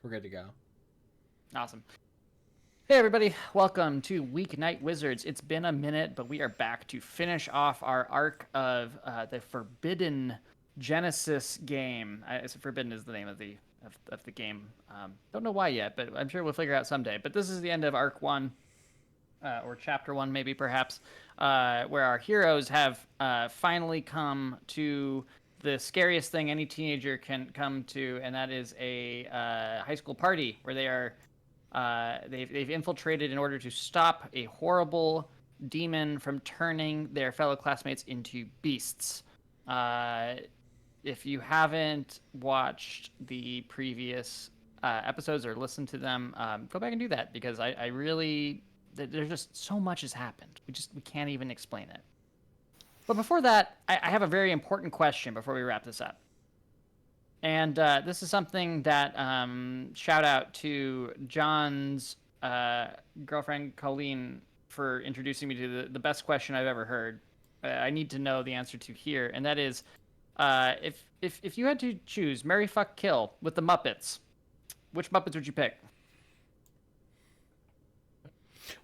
We're good to go. Awesome. Hey everybody, welcome to Weeknight Wizards. It's been a minute, but we are back to finish off our arc of the Forbidden Genesys game. Forbidden is the name of the game. Don't know why yet, but I'm sure we'll figure out someday. But this is the end of Arc 1, or Chapter 1 maybe perhaps, where our heroes have finally come to the scariest thing any teenager can come to, and that is a high school party where they are they've infiltrated in order to stop a horrible demon from turning their fellow classmates into beasts. If you haven't watched the previous episodes or listened to them, go back and do that, because I really, there's just so much has happened. We can't even explain it. But before that, I have a very important question before we wrap this up. And this is something that, shout out to John's girlfriend, Colleen, for introducing me to the best question I've ever heard. I need to know the answer to here, and that is, if you had to choose marry, fuck, kill with the Muppets, which Muppets would you pick?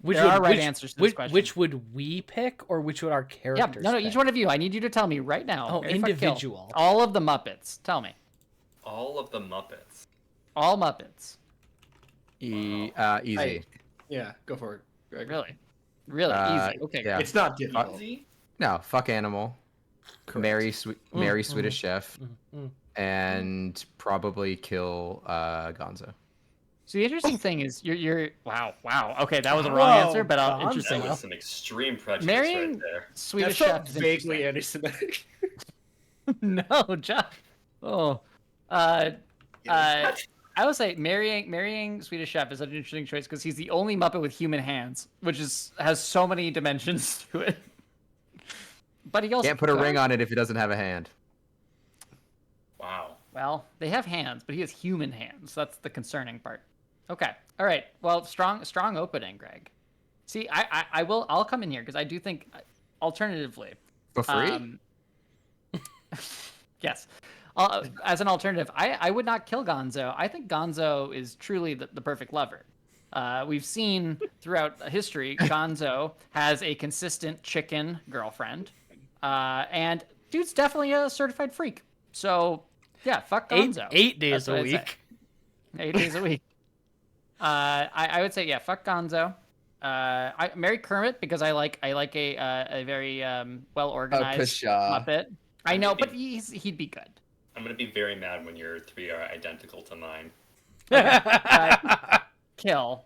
There are right answers to this question. Which would we pick, or which would our characters No, pick? each one of you. I need you to tell me right now. Oh, marry, fuck, kill. individual. All of the Muppets. Tell me. All of the Muppets. All Muppets. Easy. Yeah, go for it, Greg. Really? Really? Easy. Okay. Yeah. It's not difficult. No, fuck animal. Marry Swedish Chef, and probably kill Gonzo. So the interesting thing is, you're wow. Okay, that was a wrong answer, but interesting. That was some extreme prejudice Marrying right there. Swedish That Chef felt is vaguely interesting. anti-Semitic. No, John. Oh. I would say marrying Swedish Chef is an interesting choice because he's the only Muppet with human hands, which has so many dimensions to it. But he also Can't put a ring on it if it doesn't have a hand. Wow. Well, they have hands, but he has human hands. That's the concerning part. Okay. All right. Well, strong opening, Greg. See, I'll come in here because I do think, alternatively, For free? Yes. As an alternative, I would not kill Gonzo. I think Gonzo is truly the perfect lover. We've seen throughout history, Gonzo has a consistent chicken girlfriend. And dude's definitely a certified freak. So, yeah, fuck Gonzo. 8 days a week. 8 days a week. I would say, yeah, fuck Gonzo. I marry Kermit because I like a very well organized Muppet. I know, but he'd be good. I'm gonna be very mad when your three are identical to mine. Kill.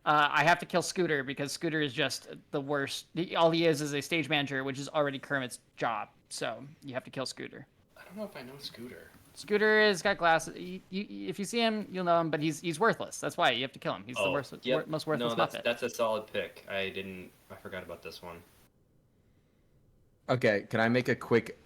I have to kill Scooter because Scooter is just the worst. All he is a stage manager, which is already Kermit's job. So you have to kill Scooter. I don't know if I know Scooter. Scooter has got glasses. If you see him, you'll know him, but he's worthless. That's why you have to kill him. He's the worst, most worthless Muppet. That's a solid pick. I forgot about this one. Okay, can I make a quick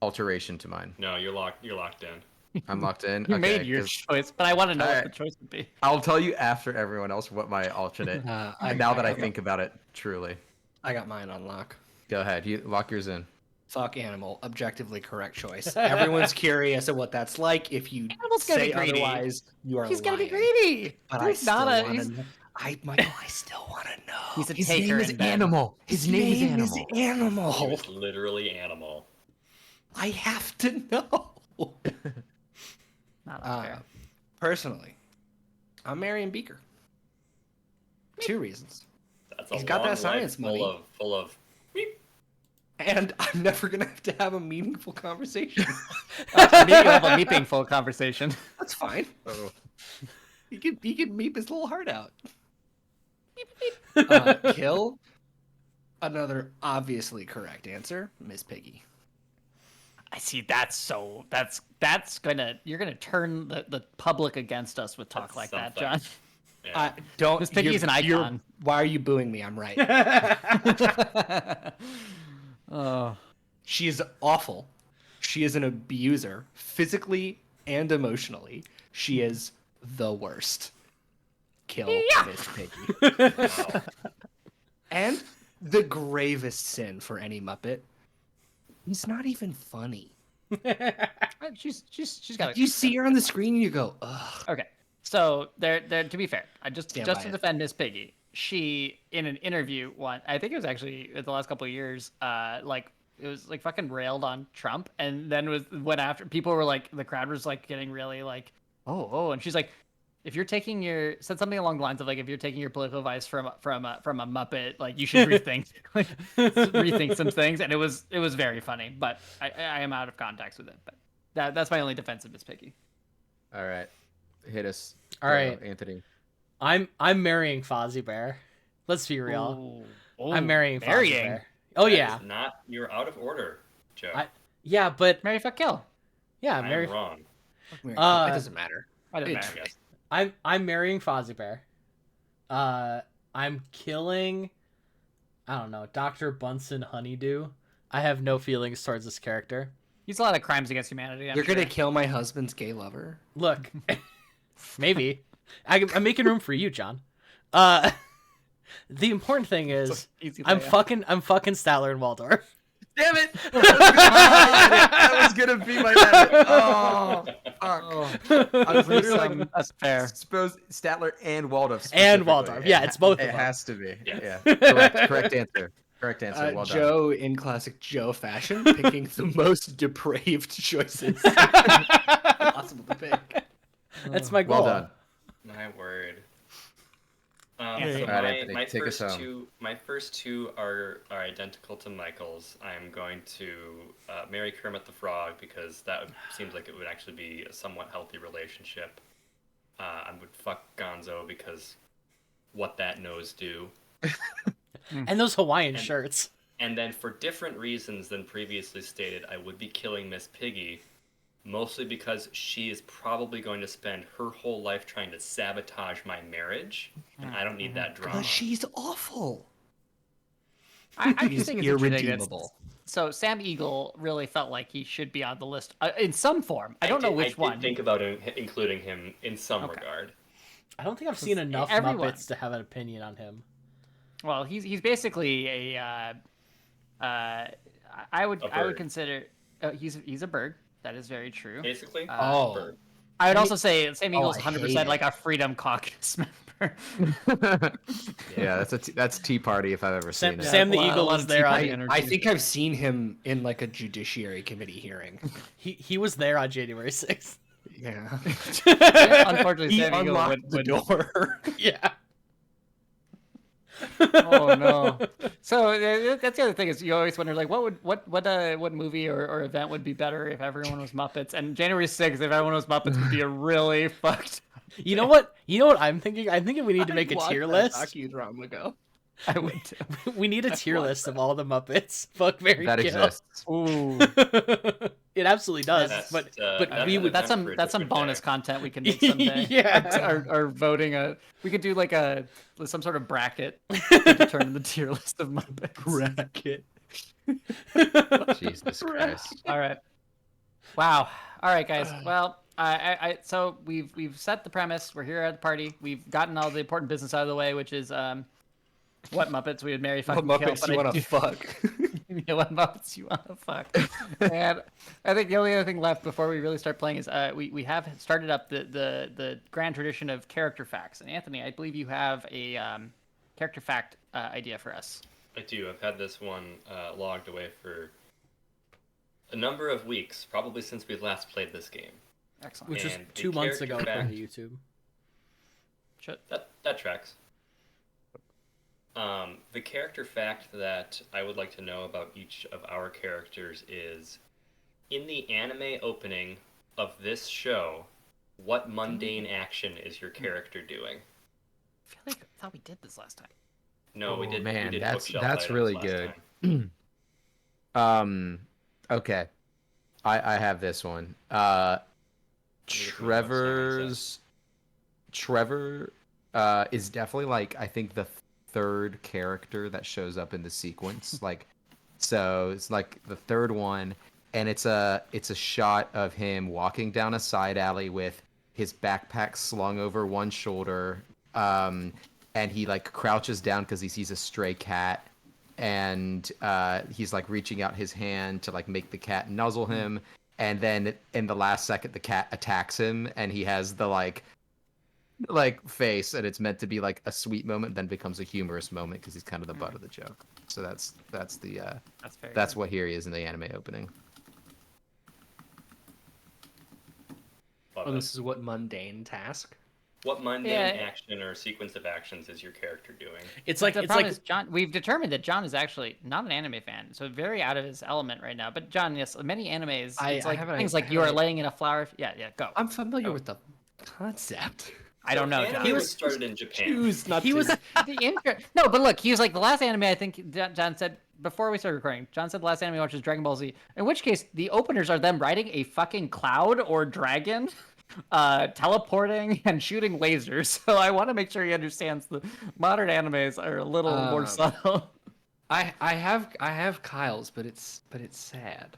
alteration to mine? No, you're locked in. I'm locked in. You Okay, made your choice, but I want to know what the Alright. choice would be. I'll tell you after everyone else what my alternate. Now that I think about it, truly. I got mine on lock. Go ahead. You lock yours in. Fuck animal. Objectively correct choice. Everyone's curious at what that's like. If you Animal's gonna say be greedy. otherwise, you are He's gonna be lying. greedy. But He's not a. He's, Michael, I still want to know. He's a His taker name is in bed. Animal. His name is It Animal. was literally animal. I have to know. Not unfair. Personally, I'm marrying Beaker. 2 reasons. That's a He's got long that science life money. full of. And I'm never gonna have to have a meaningful conversation. Maybe you'll have a meeping-full conversation. That's fine. Oh. He can meep his little heart out. Kill. Another obviously correct answer, Miss Piggy. I see. That's gonna. You're gonna turn the public against us with talk That's like that, something. John. Yeah. Don't. Miss Piggy's an icon. Why are you booing me? I'm right. Oh. She is awful. She is an abuser, physically and emotionally. She is the worst. Kill Miss Piggy. Wow. And the gravest sin for any Muppet. He's not even funny. She's got. You see her on the screen and you go, ugh. Okay. So there. To be fair, just Stand to by it. defend Miss Piggy, she in an interview I think it was actually the last couple of years, like it was like fucking railed on Trump, and then went after people were like the crowd was like getting really like and she's like, if you're taking said something along the lines of like, if you're taking your political advice from a Muppet, like you should rethink rethink some things, and it was very funny, but I am out of context with it, but that's my only defense of Miss Piggy. All right, hit us. All right. Anthony. I'm marrying Fozzie Bear. Let's be real. Ooh, I'm marrying Fozzie Bear. Oh That yeah. is not, you're out of order, Joe. Yeah, but Marry, fuck, kill. yeah, I'm marry. wrong. It doesn't matter. I don't It's- matter. I'm marrying Fozzie Bear. I'm killing. I don't know, Dr. Bunsen Honeydew. I have no feelings towards this character. He's a lot of crimes against humanity. You're gonna kill my husband's gay lover? Look, maybe I'm making room for you, John. The important thing is I'm fucking Statler and Waldorf. Damn it! That was gonna be my edit. Oh, fuck. I was literally like, that's fair. suppose Statler and Waldorf. And Waldorf. Yeah, it's both of It them. has to be. Yeah. Yeah. Correct answer. Correct answer. Well done. Joe, in classic Joe fashion, picking the most depraved choices possible to pick. That's my goal. Well done. My word. So Alright, Anthony, my take us first home. my first two are identical to Michael's. I'm going to marry Kermit the Frog because seems like it would actually be a somewhat healthy relationship. I would fuck Gonzo because what that nose do. And those Hawaiian shirts. And then for different reasons than previously stated, I would be killing Miss Piggy, mostly because she is probably going to spend her whole life trying to sabotage my marriage, and I don't need that drama. Because she's awful. I She's just think it's interesting that irredeemable. so Sam Eagle really felt like he should be on the list in some form. I don't know which I one. did think about including him in some Okay. regard. I don't think I've seen enough everyone- Muppets to have an opinion on him. Well, he's basically a. I would bird. consider he's a bird. That is very true. Basically, Oh. bird. I would also say Sam Eagle's I 100% hate like a Freedom Caucus member. Yeah, that's Tea Party if I've ever seen it. Sam the a Eagle lot was of there Tea on. Party energy. I think I've seen him in like a judiciary committee hearing. He was there on January 6th. Yeah. Unfortunately, He Sam Eagle unlocked the door. Yeah. Oh no! So that's the other thing is you always wonder like what movie or event would be better if everyone was Muppets, and January 6th if everyone was Muppets would be a really fucked. You know what? I'm thinking? I'm thinking we need to make a tier list. Docudrama ago. I would. Too. We need a tier list of all the Muppets. Fuck, Mary, That kill. exists. Ooh, It absolutely does. That's, but that's we would. that's some different bonus day. content we can make someday. Yeah. or voting we could do like some sort of bracket to determine the tier list of Muppets. Bracket. Jesus Christ. All right. Wow. All right, guys. Well, so we've set the premise. We're here at the party. We've gotten all the important business out of the way, which is what Muppets we would marry, fucking What kill. Muppets you want to fuck? Yeah, what Muppets you want to fuck? And I think the only other thing left before we really start playing is we have started up the grand tradition of character facts. And Anthony, I believe you have a character fact idea for us. I do. I've had this one logged away for a number of weeks, probably since we last played this game. Excellent. Which was And the 2 months ago character according fact- to YouTube. Shit. That tracks. The character fact that I would like to know about each of our characters is, in the anime opening of this show, what mundane action is your character doing? I feel like I thought we did this last time. No, we Oh, did. man, we did that's bookshelf really items good. last Okay. I have this one. Trevor is definitely like I think the third character that shows up in the sequence. Like, so it's like the third one, and it's a shot of him walking down a side alley with his backpack slung over one shoulder, and he like crouches down because he sees a stray cat, and he's like reaching out his hand to like make the cat nuzzle him, and then in the last second the cat attacks him, and he has the like like face, and it's meant to be like a sweet moment, then becomes a humorous moment because he's kind of the butt of the joke. So that's That's very that's good. what here he is in the anime opening. Love Oh, it. this is what mundane task. What mundane Yeah. action or sequence of actions is your character doing? It's But like the it's problem like is John. We've determined that John is actually not an anime fan, so very out of his element right now. But John, yes, many animes. It's I like have an- things I like have you are an- laying in a flower. Yeah, go. I'm familiar Oh. with the concept. I don't know, Anime John. was started in Japan. Choose not he to. was The intro. No, but look, he was like the last anime. I think John said before we started recording. John said the last anime he watched was Dragon Ball Z. In which case, the openers are them riding a fucking cloud or dragon, teleporting and shooting lasers. So I want to make sure he understands the modern animes are a little more subtle. I have Kyle's, but it's sad.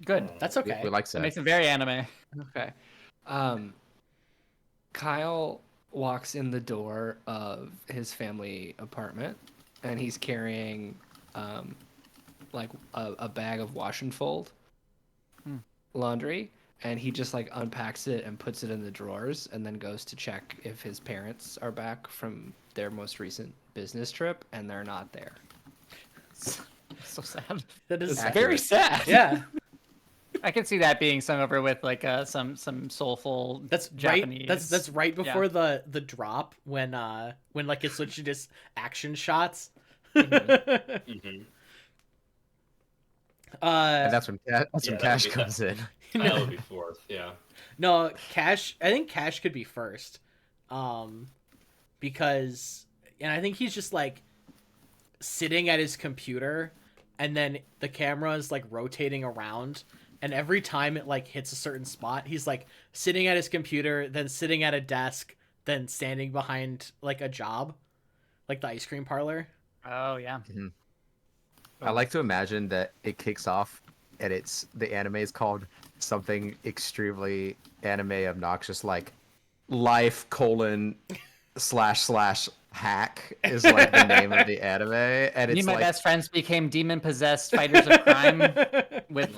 Good. that's We okay. like That that. makes it very anime. Okay. Kyle walks in the door of his family apartment, and he's carrying like a bag of wash and fold laundry, and he just like unpacks it and puts it in the drawers, and then goes to check if his parents are back from their most recent business trip, and they're not there. So sad. That is It's Accurate. very sad. yeah. I can see that being sung over with like some soulful That's Japanese. right. That's right Yeah. before the drop when like it switched to just action shots. Mm-hmm. And that's when Yeah, Cash that- comes in. Kyle would be fourth. Yeah. No, Cash. I think Cash could be first, because, and I think he's just like sitting at his computer, and then the camera is like rotating around, and every time it like hits a certain spot, he's like sitting at his computer, then sitting at a desk, then standing behind like a job, like the ice cream parlor. Oh yeah. I like to imagine that it kicks off, and the anime is called something extremely anime obnoxious, like life : / hack is like the name of the anime, and Me it's and my like best friends became demon-possessed fighters of crime with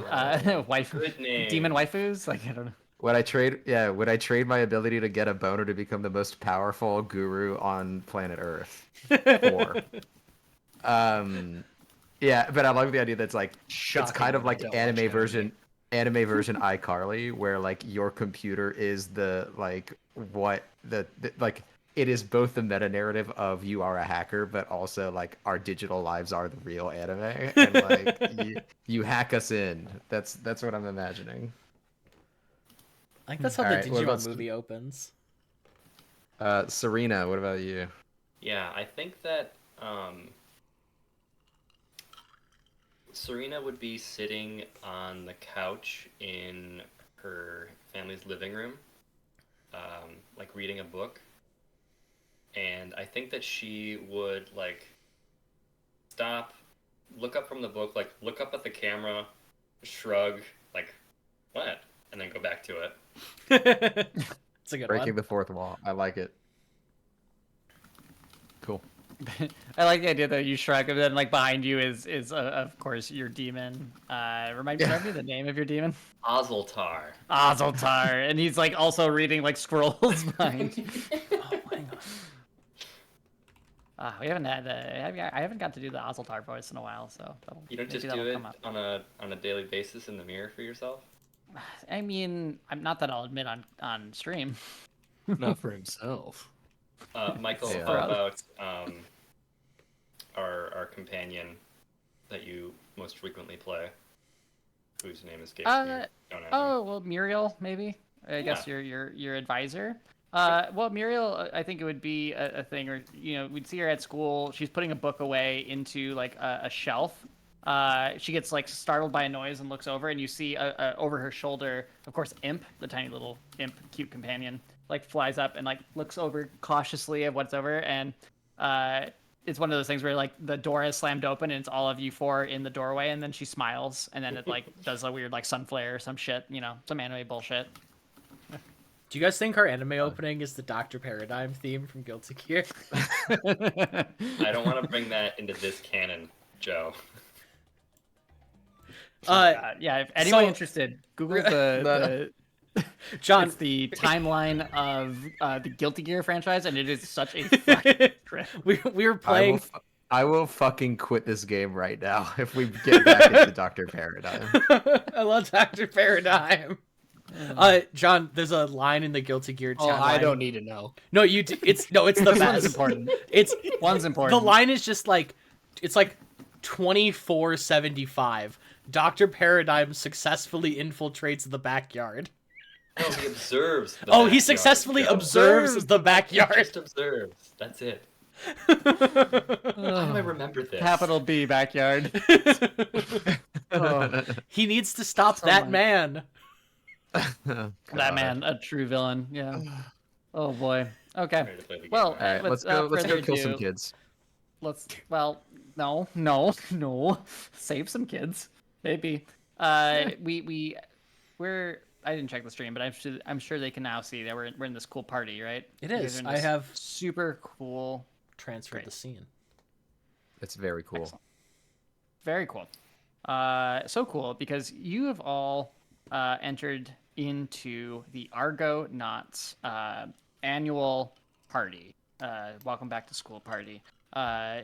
Good name. demon waifus. Like I don't know. would I trade my ability to get a boner to become the most powerful guru on planet Earth? For yeah, but I love the idea that's like it's kind of Shocking, like don't anime watch version iCarly, where like your computer is the like what the like it is both the meta narrative of you are a hacker, but also like our digital lives are the real anime, and like you hack us in. That's what I'm imagining. I think that's how the Alright, what Digimon about movie opens. Serena, what about you? Yeah, I think that Serena would be sitting on the couch in her family's living room, like reading a book. And I think that she would like stop, look up from the book, like look up at the camera, shrug, like what, and then go back to it. It's a good Breaking one. the fourth wall. I like it. Cool. I like the idea that you shrug, and then like behind you is of course your demon. Remind me the name of your demon. Ozoltar. Azaltar, and he's like also reading like scrolls behind you. Oh, hang on. We haven't had I haven't got to do the Azaltar voice in a while, so You don't just maybe do that'll it come up. on a daily basis in the mirror for yourself. I mean, I'm not that I'll admit on stream. Not for himself. Michael, Yeah. how about our companion that you most frequently play, whose name escapes me? Don't ask me. Oh well, Muriel maybe. I guess your advisor. Well, Muriel, I think it would be a thing, or we'd see her at school. She's putting a book away into like a shelf. She gets like startled by a noise and looks over, and you see over her shoulder, of course, Imp, the tiny little imp, cute companion, like flies up and like looks over cautiously at what's over, and it's one of those things where like the door is slammed open and it's all of you four in the doorway, and then she smiles, and then it like does a weird like sun flare or some shit, some anime bullshit. Do you guys think our anime opening is the Dr. Paradigm theme from Guilty Gear? I don't want to bring that into this canon, Joe. Yeah, if anyone interested, Google the John, It's the timeline of the Guilty Gear franchise, and it is such a fucking trip. we were playing. I will fucking quit this game right now if we get back into Dr. Paradigm. I love Dr. Paradigm. John, there's a line in the Guilty Gear chat. Oh, I line. don't need to know. No, you. It's the This one's best. important. It's One's important. The line is just like, it's like 2475. Dr. Paradigm successfully infiltrates the backyard. No, he observes. The Oh, he backyard, successfully Joe. observes the backyard. Just observes. That's it. How do I remember this? Capital B backyard. Oh, He needs to stop So that much. man. that man, a true villain. Yeah. Oh boy. Okay. Ready to play the game, Well, right? All right, let's go. Let's further go kill some ado, kids. Let's. Well, no. Save some kids, maybe. We're. I didn't check the stream, but I'm sure they can now see that we're in this cool party, right? It You guys is. are in I this have super cool. transferred Great. the scene. It's very cool. Excellent. Very cool. So cool because you have all entered into the Argonauts annual party. Welcome back to school party,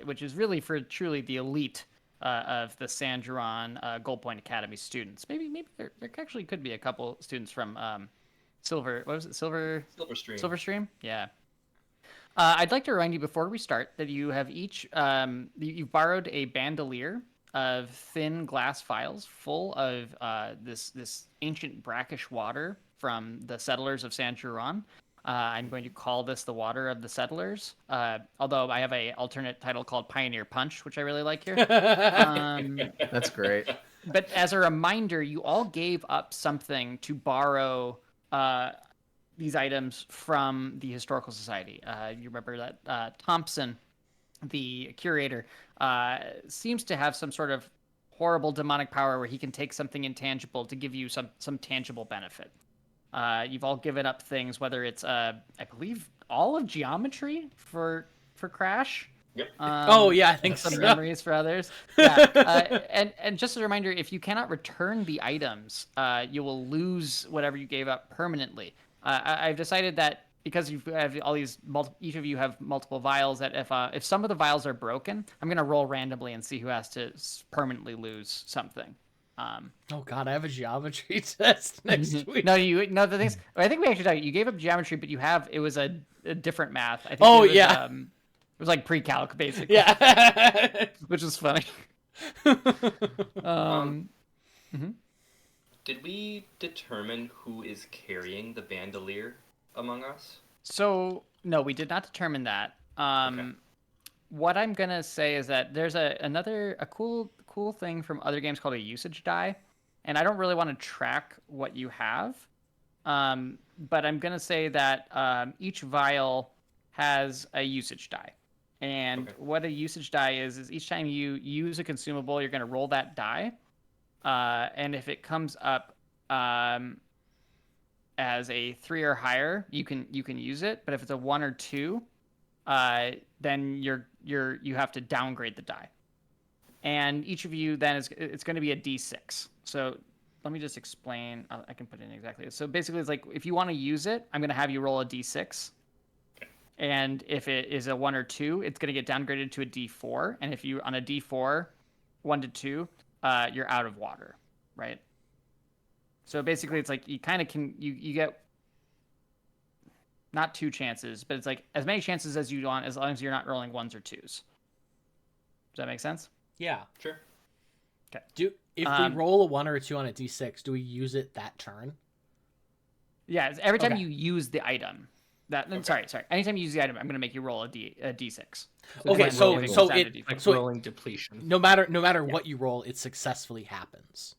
which is really for truly the elite of the San Juan Gold Point Academy students. Maybe there actually could be a couple students from Silver. What was it? Silverstream. Yeah. I'd like to remind you before we start that you have each you've borrowed a bandolier of thin glass vials full of this ancient brackish water from the settlers of San Juan. I'm going to call this the water of the settlers, although I have a alternate title called Pioneer Punch, which I really like here. That's great. But as a reminder, you all gave up something to borrow these items from the Historical Society. You remember that Thompson, the curator, seems to have some sort of horrible demonic power where he can take something intangible to give you some tangible benefit. You've all given up things, whether it's I believe all of geometry for Crash. Yep. Oh yeah, I think some so. memories for others. Yeah. And just a reminder, if you cannot return the items, you will lose whatever you gave up permanently. I've decided that because you have all these, each of you have multiple vials. That if some of the vials are broken, I'm gonna roll randomly and see who has to permanently lose something. Oh god, I have a geometry test next week. No, the things. I think we actually talked. You gave up geometry, but it was a different math. I think Oh, it was, yeah. it was like pre-calc basically. Yeah. Which was funny. Did we determine who is carrying the bandolier among us? So no, we did not determine that. Okay. What I'm gonna say is that there's another cool thing from other games called a usage die, and I don't really want to track what you have, but I'm gonna say that each vial has a usage die, and Okay. what a usage die is each time you use a consumable, you're gonna roll that die, and if it comes up as a 3 or higher, you can use it, but if it's a 1 or 2, then you have to downgrade the die. And each of you then it's going to be a d6. So let me just explain. I can put it in exactly. So basically, it's like if you want to use it, I'm going to have you roll a d6. And if it is a 1 or 2, it's going to get downgraded to a d4. And if you on a d4, 1 to 2, you're out of water, right? So basically, it's like you kind of you get not 2 chances, but it's like as many chances as you want, as long as you're not rolling 1s or 2s. Does that make sense? Yeah. Sure. If we roll a 1 or a 2 on a d6, do we use it that turn? Yeah, it's every time Okay. you use the item. Sorry. Anytime you use the item, I'm going to make you roll a d6. Okay, then so- if it so comes down it- to D4. Like So- rolling depletion. No matter what you roll, it successfully happens.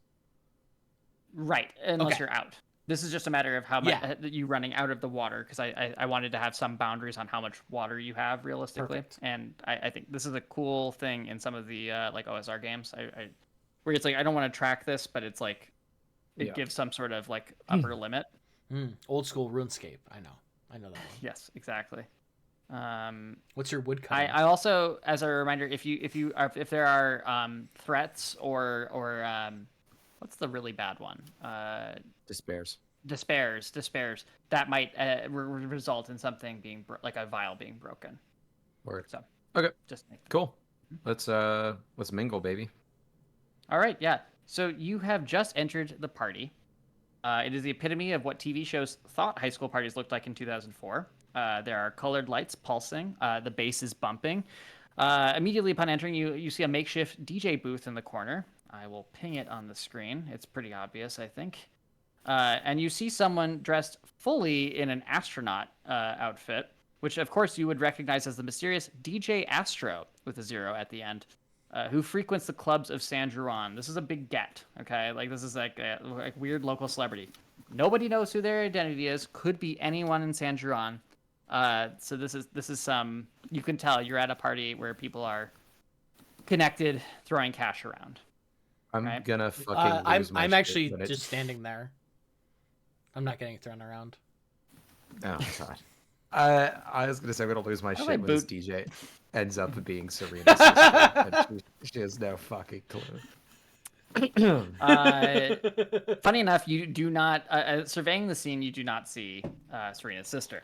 Right, unless Okay. you're out. This is just a matter of how much Yeah. you running out of the water, because I wanted to have some boundaries on how much water you have realistically. Perfect. And I think this is a cool thing in some of the like OSR games. Where it's like I don't want to track this, but it's like it Yeah. gives some sort of like upper limit. Old school RuneScape. I know that one. Yes, exactly. What's your wood cut? I also, as a reminder, if there are threats or what's the really bad one? Despairs. despairs, that might result in something being like a vial being broken. Word. So Okay. just Cool. Let's mingle, baby. All right, yeah. So you have just entered the party. It is the epitome of what TV shows thought high school parties looked like in 2004. There are colored lights pulsing. The bass is bumping. Immediately upon entering, you see a makeshift DJ booth in the corner. I will ping it on the screen. It's pretty obvious, I think. And you see someone dressed fully in an astronaut outfit, which of course you would recognize as the mysterious DJ Astro with a 0 at the end, who frequents the clubs of San Juan. This is a big get, okay? Like, this is like a weird local celebrity. Nobody knows who their identity is. Could be anyone in San Juan. So this is some, you can tell you're at a party where people are connected, throwing cash around. I'm right? gonna fucking lose my I'm shit actually when it- just standing there. I'm not getting thrown around. Oh god. I was gonna say I'm gonna lose my How do shit I when this boot- DJ ends up being Serena's sister, and she has no fucking clue. Funny enough, you do not, surveying the scene, you do not see Serena's sister.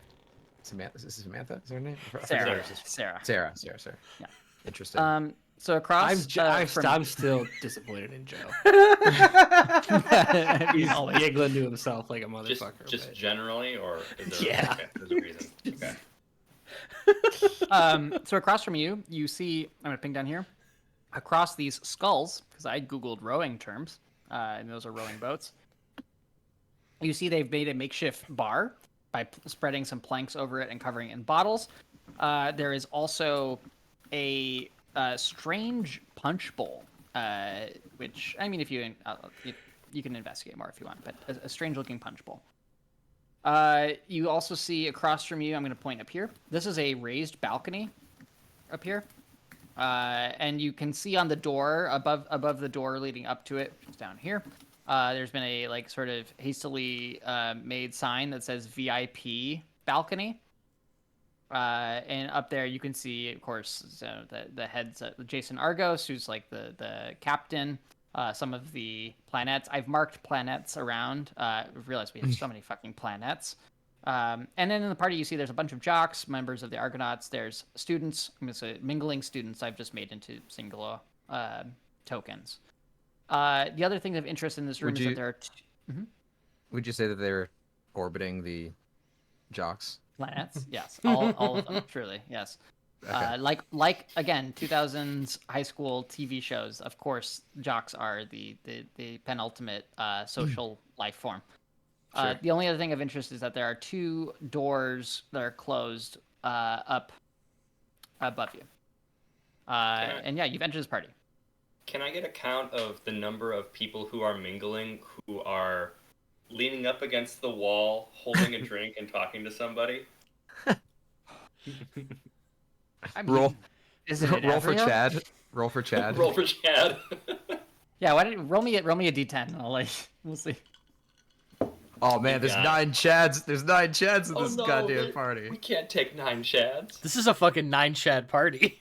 Samantha, is this Samantha? Is her name? I forget Sarah. her sister. Sarah. Sarah. Yeah. Interesting. So across I'm still disappointed in Joe. He's always- giggling to himself like a motherfucker. Just but- generally, or is there, Yeah. okay, there's a reason? Okay. So across from you, you see, I'm going to ping down here, across these skulls, because I Googled rowing terms, and those are rowing boats. You see they've made a makeshift bar by spreading some planks over it and covering it in bottles. There is also a strange punch bowl, which, I mean, if you can investigate more if you want, but a strange looking punch bowl. You also see across from you, I'm going to point up here. This is a raised balcony up here. And you can see on the door, above the door leading up to it, which is down here, there's been a like sort of hastily made sign that says VIP balcony. And up there you can see, of course, the heads, Jason Argos, who's like the captain. Some of the planets. I've marked planets around. I've realized we have so many fucking planets. And then in the party, you see there's a bunch of jocks, members of the Argonauts. There's students. I'm going to say mingling students I've just made into singular tokens. The other thing of interest in this room is that there are... Would you say that they're orbiting the jocks? Planets, yes. All of them, truly, yes. Okay. Like again, 2000s high school TV shows. Of course, jocks are the penultimate social life form. Sure. The only other thing of interest is that there are 2 doors that are closed up above you. And yeah, you've entered this party. Can I get a count of the number of people who are mingling, who are leaning up against the wall, holding a drink and talking to somebody? I mean, Roll. Isn't it Roll for every- Chad. Roll for Chad. Roll for Chad. Yeah, why don't you roll me a d10? And I'll like we'll see. Oh man, there's got it. 9 Chads. There's 9 Chads in Oh, this no, goddamn we party. can't take 9 Chads. This is a fucking 9 Chad party.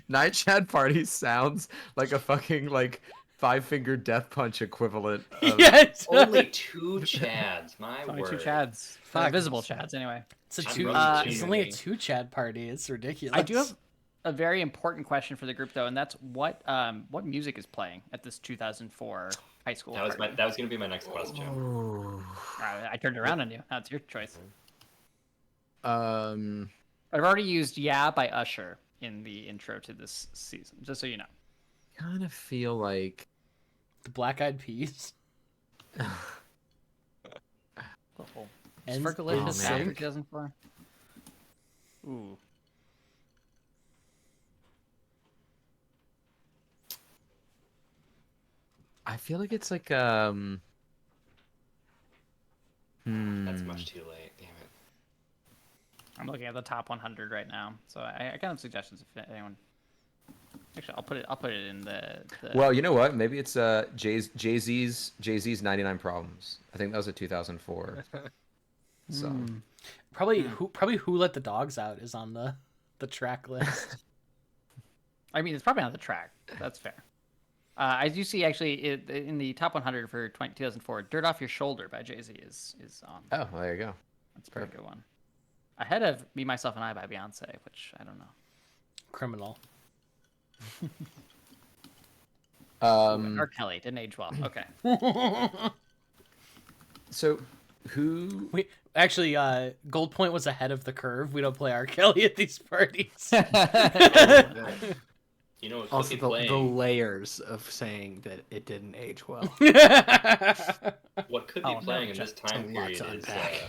9 Chad party sounds like a fucking like 5-finger death punch equivalent. Of... Yes. Only 2 Chads, my Only word. 2 chads. Fuck. Invisible chads, anyway. It's a I'm 2. rolling It's two. only a 2 Chad party. It's ridiculous. I do have a very important question for the group, though, and that's what music is playing at this 2004 high school That was party? that was gonna be my next question. I turned around on you. That's your choice. Um, I've already used "Yeah" by Usher in the intro to this season, just so you know. kind of feel like the Black Eyed Peas. And Fergalicious Oh, man. Silk 2004. Ooh. I feel like it's like That's much too late. Damn it. I'm looking at the top 100 right now, so I kind of have suggestions if anyone. Actually, I'll put it in the... Well, you know what? Maybe it's Jay-Z's 99 Problems. I think that was a 2004 song. Probably who let the dogs out is on the track list. I mean, it's probably on the track. That's fair. I do see actually in the top 100 for 2004, "Dirt Off Your Shoulder" by Jay-Z is on. Oh, well, there you go. That's a pretty good one. Ahead of "Me, Myself, and I" by Beyonce, which I don't know. Criminal. R. Kelly didn't age well. Okay. So, who? We actually, Gold Point was ahead of the curve. We don't play R. Kelly at these parties. You know, what Also, could be the playing, layers of saying that it didn't age well. what could be Oh, no, playing in this just time a lot period to is unpack.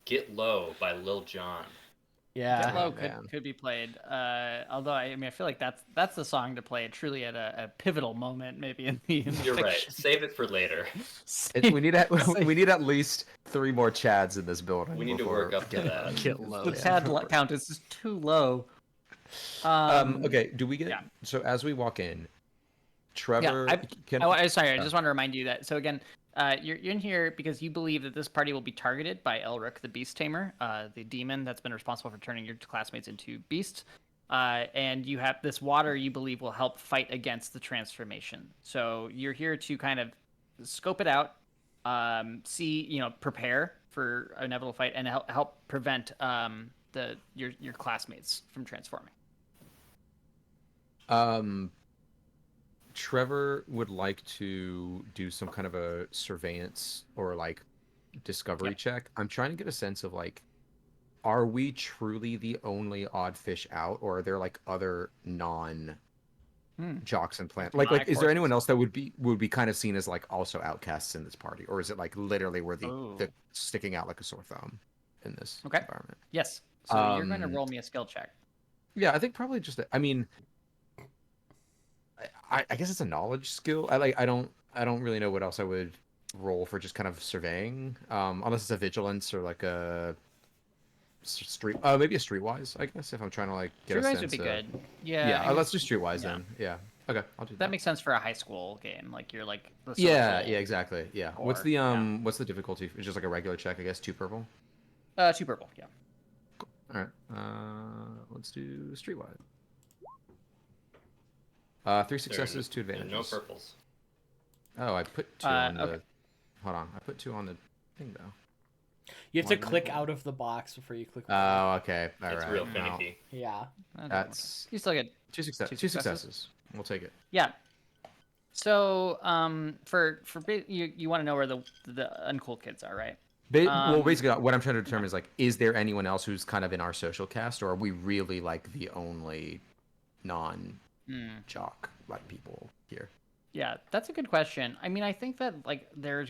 "Get Low" by Lil Jon. Yeah. Get Low man. could be played. Although I mean, I feel like that's the song to play truly at a pivotal moment, maybe in the. You're right. fiction. Save it for later. We need we need at least 3 more Chads in this building. We need to before work up to getting- that. Get low. The pad count is just too low. Okay, do we get yeah. so as we walk in, Trevor? Sorry, I just want to remind you that. So again, you're in here because you believe that this party will be targeted by Elric, the Beast Tamer, the demon that's been responsible for turning your classmates into beasts. And you have this water you believe will help fight against the transformation. So you're here to kind of scope it out, prepare for an inevitable fight, and help prevent your classmates from transforming. Trevor would like to do some kind of a surveillance or like discovery check. I'm trying to get a sense of like, are we truly the only odd fish out, or are there like other jocks and plant? Like, is there anyone else that would be kind of seen as like also outcasts in this party, or is it like literally we're the sticking out like a sore thumb in this environment? Yes. So you're going to roll me a skill check. Yeah, I think probably just. I mean, I guess it's a knowledge skill. I don't really know what else I would roll for just kind of surveying, unless it's a vigilance or like a maybe a streetwise. I guess if I'm trying to like get a sense. Streetwise would be good. Yeah. Yeah, let's do streetwise then. Yeah. Okay, I'll do that. That makes sense for a high school game. Like you're like. The Yeah, social exactly. Yeah. or- What's the difficulty? It's just like a regular check, I guess. 2 purple. 2 purple. Yeah. All right. Let's do streetwise. 3 successes, 2 There are advantages. no purples. Oh, I put 2 on the. okay. Hold on, I put 2 on the thing though. You have to Why did I click do out of the box before you click. Oh, okay. All It's right. real Well, finicky. Yeah. That's You still get 2 Two successes. successes? We'll take it. yeah. So you want to know where the uncool kids are, right? Well, basically, what I'm trying to determine is like, is there anyone else who's kind of in our social cast, or are we really like the only non-jock like people here? Yeah, that's a good question. I mean, I think that like there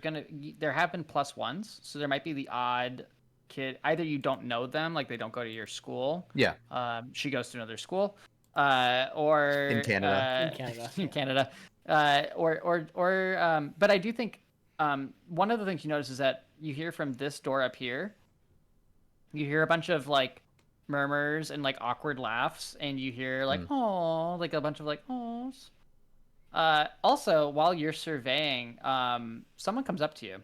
have been +1s, so there might be the odd kid. Either you don't know them, like they don't go to your school. Yeah. She goes to another school, or In Canada. In Canada. in Canada, but I do think one of the things you notice is that you hear from this door up here. You hear a bunch of like murmurs and like awkward laughs, and you hear like oh, like a bunch of like ohs. Also, while you're surveying, someone comes up to you,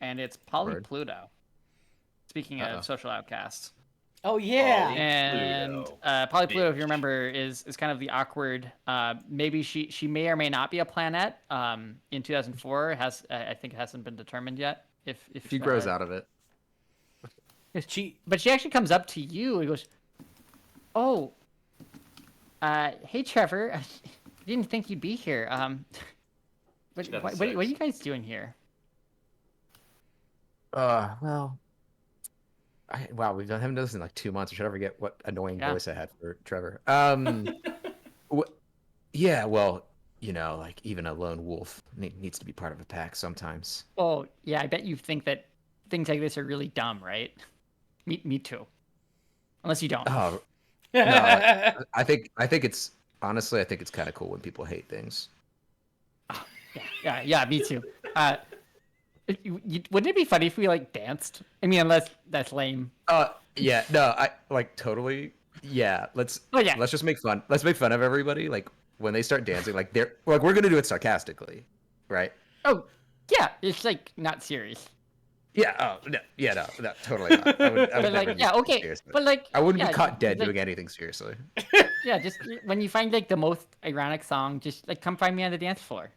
and it's Polly Word. Pluto. Speaking Uh-oh. of social outcasts. Oh yeah. Polly And Pluto. Polly Pluto, if Bitch. you remember, is kind of the awkward. Maybe she may or may not be a planet. In 2004, I think it hasn't been determined yet. If She grows out of it. but she actually comes up to you and goes, "Oh, hey Trevor, I didn't think you'd be here. What are you guys doing here?" Well, wow, haven't done this in like 2 months. I should ever forget what annoying Yeah. voice I had for Trevor. Yeah, well, like even a lone wolf needs to be part of a pack sometimes. Oh yeah, I bet you think that things like this are really dumb, right? Me too. Unless you don't. Oh, no, I think it's honestly, I think it's kind of cool when people hate things. Yeah, me too. Wouldn't it be funny if we like danced? I mean, unless that's lame. Yeah, no, I like totally. Yeah, let's just make fun. Let's make fun of everybody. Like when they start dancing, like we're gonna do it sarcastically, right? Oh, yeah, it's like not serious. Yeah. Oh no. Yeah. No. Totally not. I would But never like, take yeah, it okay. seriously. But like, I wouldn't yeah, be caught dead like, doing anything seriously. Yeah, just when you find like the most ironic song, just like come find me on the dance floor.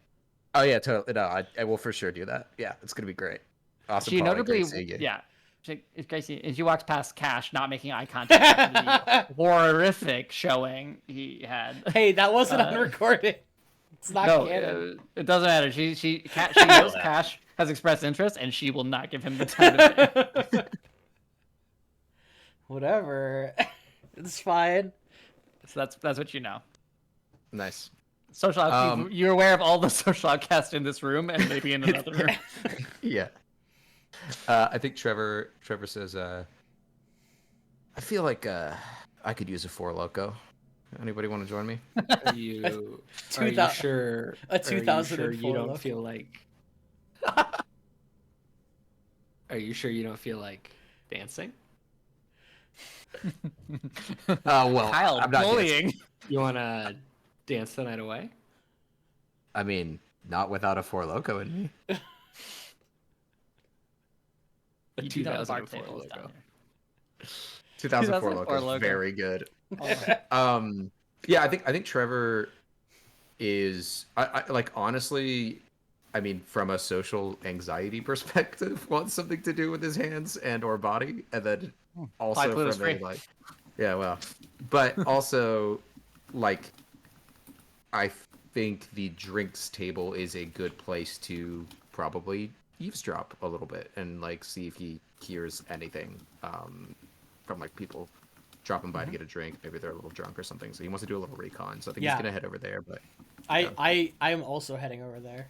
Oh yeah, totally. No, I will for sure do that. Yeah, it's gonna be great. Awesome. She Polly, notably, great seeing you. yeah. She walks past Cash, not making eye contact after the horrific showing he had. Hey, that wasn't unrecorded. It's not No, canon. it doesn't matter. She knows Cash has expressed interest, and she will not give him the time of day. Whatever. It's fine. So that's what you know. Nice. Social outcast. You're aware of all the social outcasts in this room, and maybe in another room. Yeah. I think Trevor says, I feel like I could use a Four Loco. Anybody want to join me? Are you sure? A 2004 Are you sure you don't look. feel like? Are you sure you don't feel like dancing? Well, Kyle, I'm not bullying. You want to dance the night away? I mean, not without a Four Loco in me. A You do know the bar 2004 tables down logo. here. 2004 2004 Loco is logo. very good. Oh. Yeah, I think Trevor is I like honestly, I mean, from a social anxiety perspective, wants something to do with his hands and or body, and then also Pluto's from a free. like, yeah, well, but also like, I think the drinks table is a good place to probably eavesdrop a little bit and like see if he hears anything from like people dropping by to get a drink. Maybe they're a little drunk or something, so he wants to do a little recon. So I think he's gonna head over there. But I am also heading over there.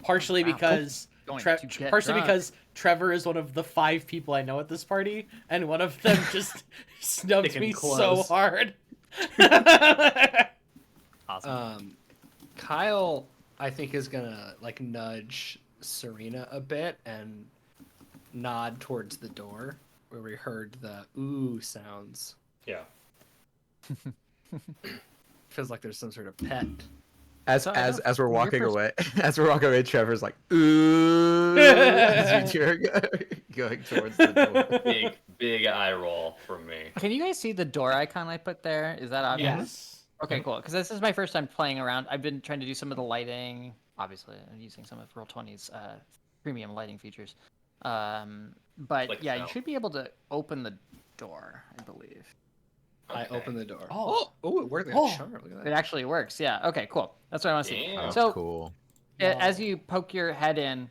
Partially because because Trevor is one of the 5 people I know at this party, and one of them just snubbed Sticking me so close. hard. Awesome. Kyle, I think, is gonna like nudge Serena a bit and nod towards the door where we heard the ooh sounds. Yeah. Feels like there's some sort of pet. as we're walking away, Trevor's like, ooh, as you're going towards the door. Big eye roll from me. Can you guys see the door icon I put there? Is that obvious? Yes. Okay, cool. Because this is my first time playing around. I've been trying to do some of the lighting. Obviously, I'm using some of Roll20's premium lighting features. But Like yeah, you now. should be able to open the door, I believe. I Okay. open the door. Oh. it worked like Oh. a charm. Look at It that. actually works. Yeah. Okay, cool. That's what I want to see. Damn. Oh, So cool. as you poke your head in,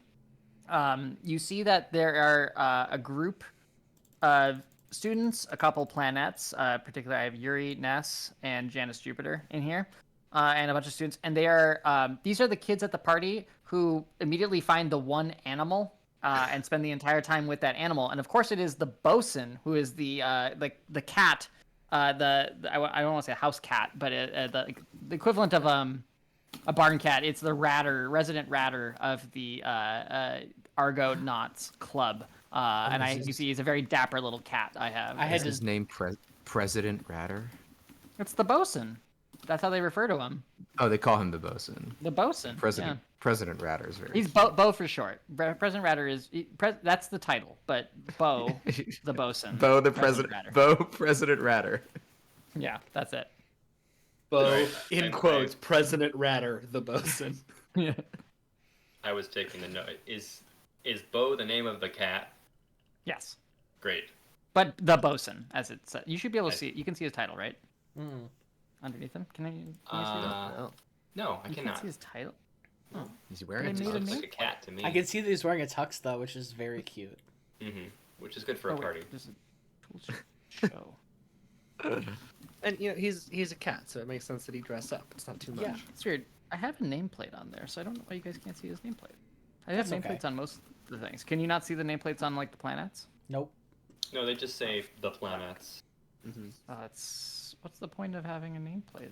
you see that there are a group of students, a couple planets. Particularly, I have Yuri, Ness, and Janus Jupiter in here, and a bunch of students. And they are these are the kids at the party who immediately find the one animal and spend the entire time with that animal. And of course, it is the bosun who is the cat. I don't want to say a house cat, but the equivalent of a barn cat. It's the resident ratter of the Argonauts Club. And you see he's a very dapper little cat I have. I had Is to- his name President Ratter? It's the bosun. That's how they refer to him. Oh, they call him the bosun. The bosun. President Ratter is very. Yeah. He's Bo for short. President Ratter is that's the title, but Bo the bosun. Bo the President president. Ratter. Bo President Ratter. Yeah, that's it. Bo, Right. in And quotes, President Ratter, the bosun. Yeah. I was taking the note. Is Bo the name of the cat? Yes, Great. but the bosun, as it said. You should be able to see. You can see his title, right? Mm. Underneath him. Can you see that? No, I You cannot. can't see his title. He's wearing a They made It a looks name? like a cat to me. I can see that he's wearing a tux though, which is very cute. Which is good for a party. There's a tools show. And he's a cat, so it makes sense that he dress up. It's not too much. Yeah. It's weird. I have a nameplate on there, so I don't know why you guys can't see his nameplate. I have That's nameplates okay. on most of the things. Can you not see the nameplates on like the planets? Nope. No, they just say the planets. What's the point of having a nameplate?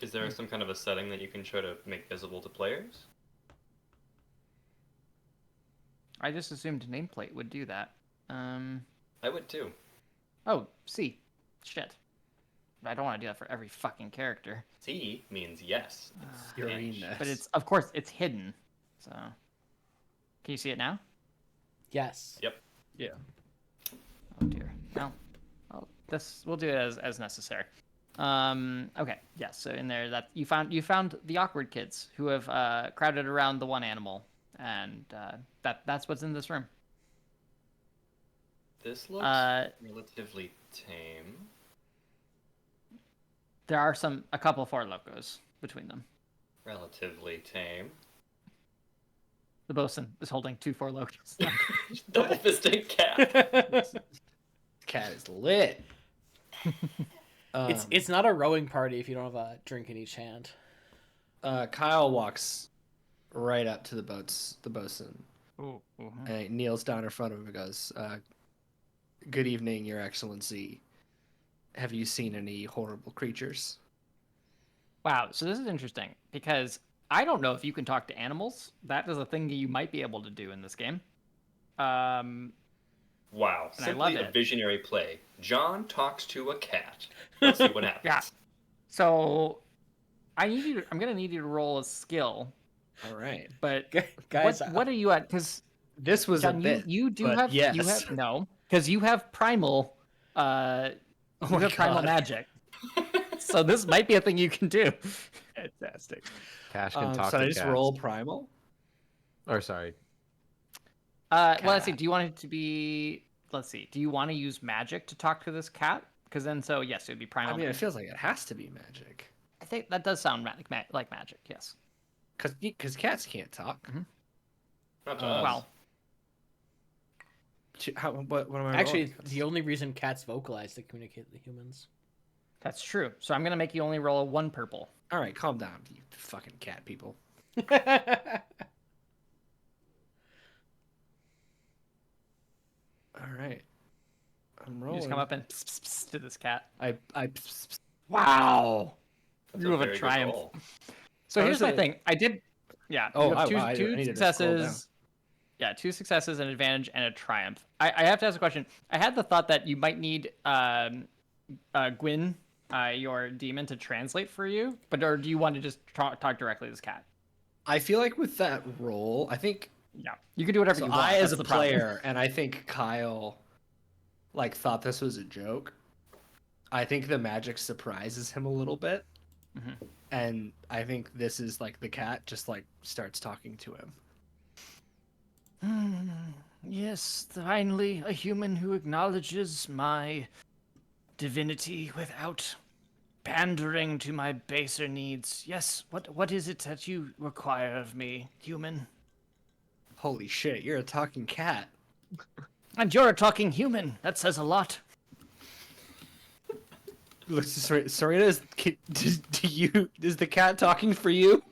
Is there some kind of a setting that you can try to make visible to players? I just assumed nameplate would do that. I would too. Oh, C. Shit. I don't want to do that for every fucking character. C means yes. It's Spanish. Uranus. But it's, of course, it's hidden. So, can you see it now? Yes. Yep. Yeah. Oh dear. Well, we'll do it as necessary. Okay. Yes. So in there, that you found the awkward kids who have crowded around the one animal, and that's what's in this room. This looks Uh, relatively tame. there are a couple Four Locos between them. Relatively tame. The bosun is holding 2 Four Locos. Double fisted cat. Cat is lit. It's not a rowing party if you don't have a drink in each hand. Kyle walks right up to the bosun, Ooh, and he kneels down in front of him and goes, "Good evening, Your Excellency. Have you seen any horrible creatures?" Wow. So this is interesting because I don't know if you can talk to animals. That is a thing that you might be able to do in this game. Wow, And I simply love a it. visionary play. John talks to a cat. Let's see what happens. Yeah. So I'm gonna need you to roll a skill. All right. But Guys, what are you at? Because This was John, a bit. you do but have yes. you have no, because you have primal Oh you my have primal God. magic. So this might be a thing you can do. Fantastic. Cash can talk So to I just cats. roll primal. Or sorry. Well, let's see. Cat. Do you want it to be? Let's see. Do you want to use magic to talk to this cat? Because then, so yes, it would be primal. I mean, it feels like it has to be magic, I think that does sound like magic. Yes. because cats can't talk. Not to us. Well, What am I actually, rolling? the only reason cats vocalize to communicate with humans. that's true. So I'm gonna make you only roll a 1 purple. All right, calm down, you fucking cat people. All right, I'm You rolling. just come up and pss, pss, pss to this cat. I Wow. That's You have a very good triumph. roll. So How here's does my it- thing. I did. Yeah. Oh, you have I two needed to scroll down. successes. Yeah, 2 successes, an advantage, and a triumph. I have to ask a question. I had the thought that you might need Gwyn, your demon, to translate for you, or do you want to just talk directly to this cat? I feel like with that roll, I think Yeah, you can do whatever so. you want. I, as That's a the problem. player, and I think Kyle, like, thought this was a joke. I think the magic surprises him a little bit, Mhm. and I think this is like the cat just like starts talking to him. Yes, finally, a human who acknowledges my divinity without pandering to my baser needs. Yes, what is it that you require of me, human? Holy shit, you're a talking cat. And you're a talking human. That says a lot. Look, Serena, is the cat talking for you?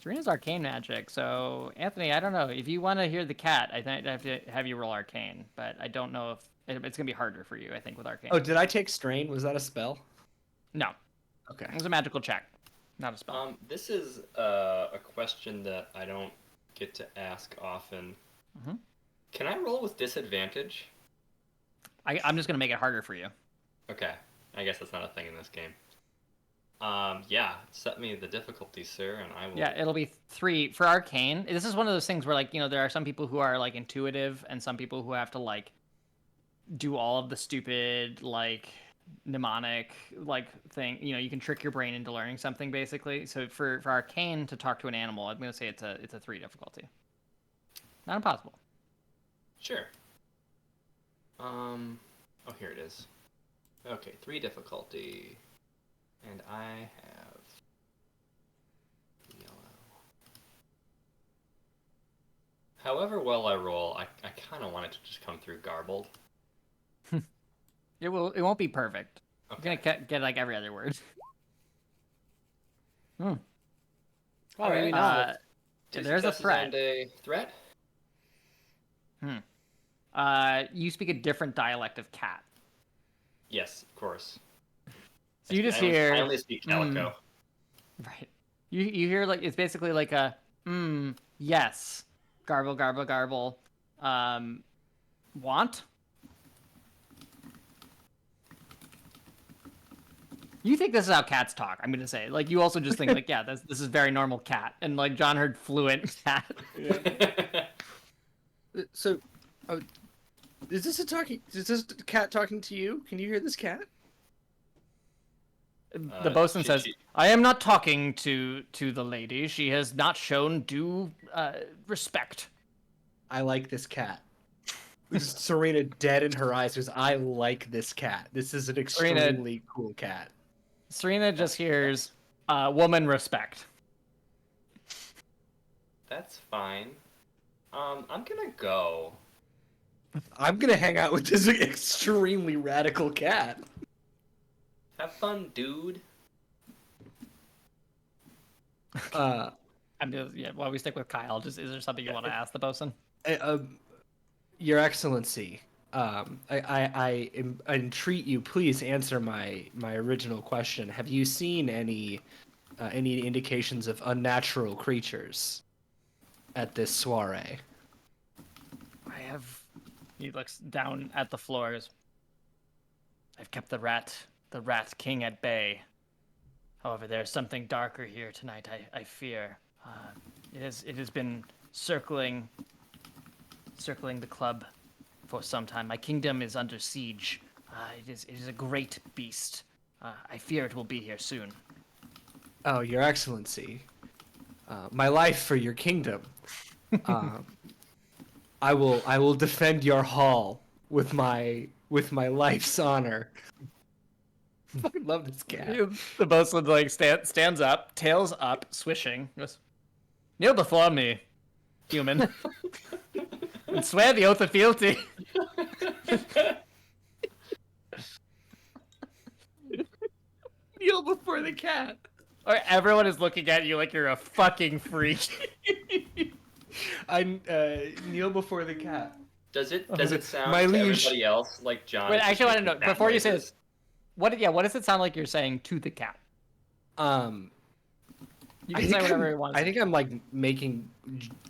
Serena's arcane magic, so Anthony, I don't know. If you want to hear the cat, I think I have to have you roll arcane, but I don't know if it's gonna be harder for you. I think with arcane. Oh, did I take strain? Was that a spell? No, Okay. it was a magical check, not a spell. This is a question that I don't get to ask often. Mhm. Can I roll with disadvantage? I'm just gonna make it harder for you. Okay, I guess that's not a thing in this game. Yeah, set me the difficulty, sir, and I will. Yeah, it'll be 3 for arcane. This is one of those things where, like, there are some people who are like intuitive, and some people who have to like do all of the stupid like mnemonic like thing. You can trick your brain into learning something basically. So for arcane to talk to an animal, I'm gonna say it's a 3 difficulty. Not impossible. Sure. Oh, here it is. Okay, 3 difficulty. And I have yellow. However well I roll, I kind of want it to just come through garbled. It won't be perfect. Okay. You're gonna get like every other word. Oh, Alright, maybe not. Two There's a successes threat. And a threat? You speak a different dialect of cat. Yes, of course. So you just I hear only speak Calico. right. You hear like it's basically like a yes, garble garble garble, want. You think this is how cats talk? I'm gonna say. Like you also just think like, yeah, this is very normal cat, and like John heard fluent cat. So, is this cat talking to you? Can you hear this cat? The bosun she- says, she- "I am not talking to the lady. She has not shown due respect." I like this cat. Serena dead in her eyes because I like this cat. This is an extremely cool cat. Serena just hears, "Woman respect." That's fine. I'm gonna go. I'm gonna hang out with this extremely radical cat. Have fun, dude. I'm just, yeah. While we stick with Kyle, is there something you want to ask the bosun? Your Excellency, I entreat you, please answer my original question. Have you seen any indications of unnatural creatures at this soiree? I have. He looks down at the floors. I've kept the rat king at bay. However, there's something darker here tonight. I fear. It has been circling the club for some time. My kingdom is under siege. It is a great beast. I fear it will be here soon. Oh, Your Excellency, my life for your kingdom. I will defend your hall with my life's honor. I fucking love this cat. The bosun like stands up, tails up, swishing. Goes, kneel before me, human, and swear the oath of fealty. Kneel before the cat. Or everyone is looking at you like you're a fucking freak. I kneel before the cat. Does it sound My to liege. everybody else like John? Wait, is I just actually want to making know cat before you say noises? this. What does it sound like you're saying to the cat? You I can think say whatever I'm, you want. I think I'm like making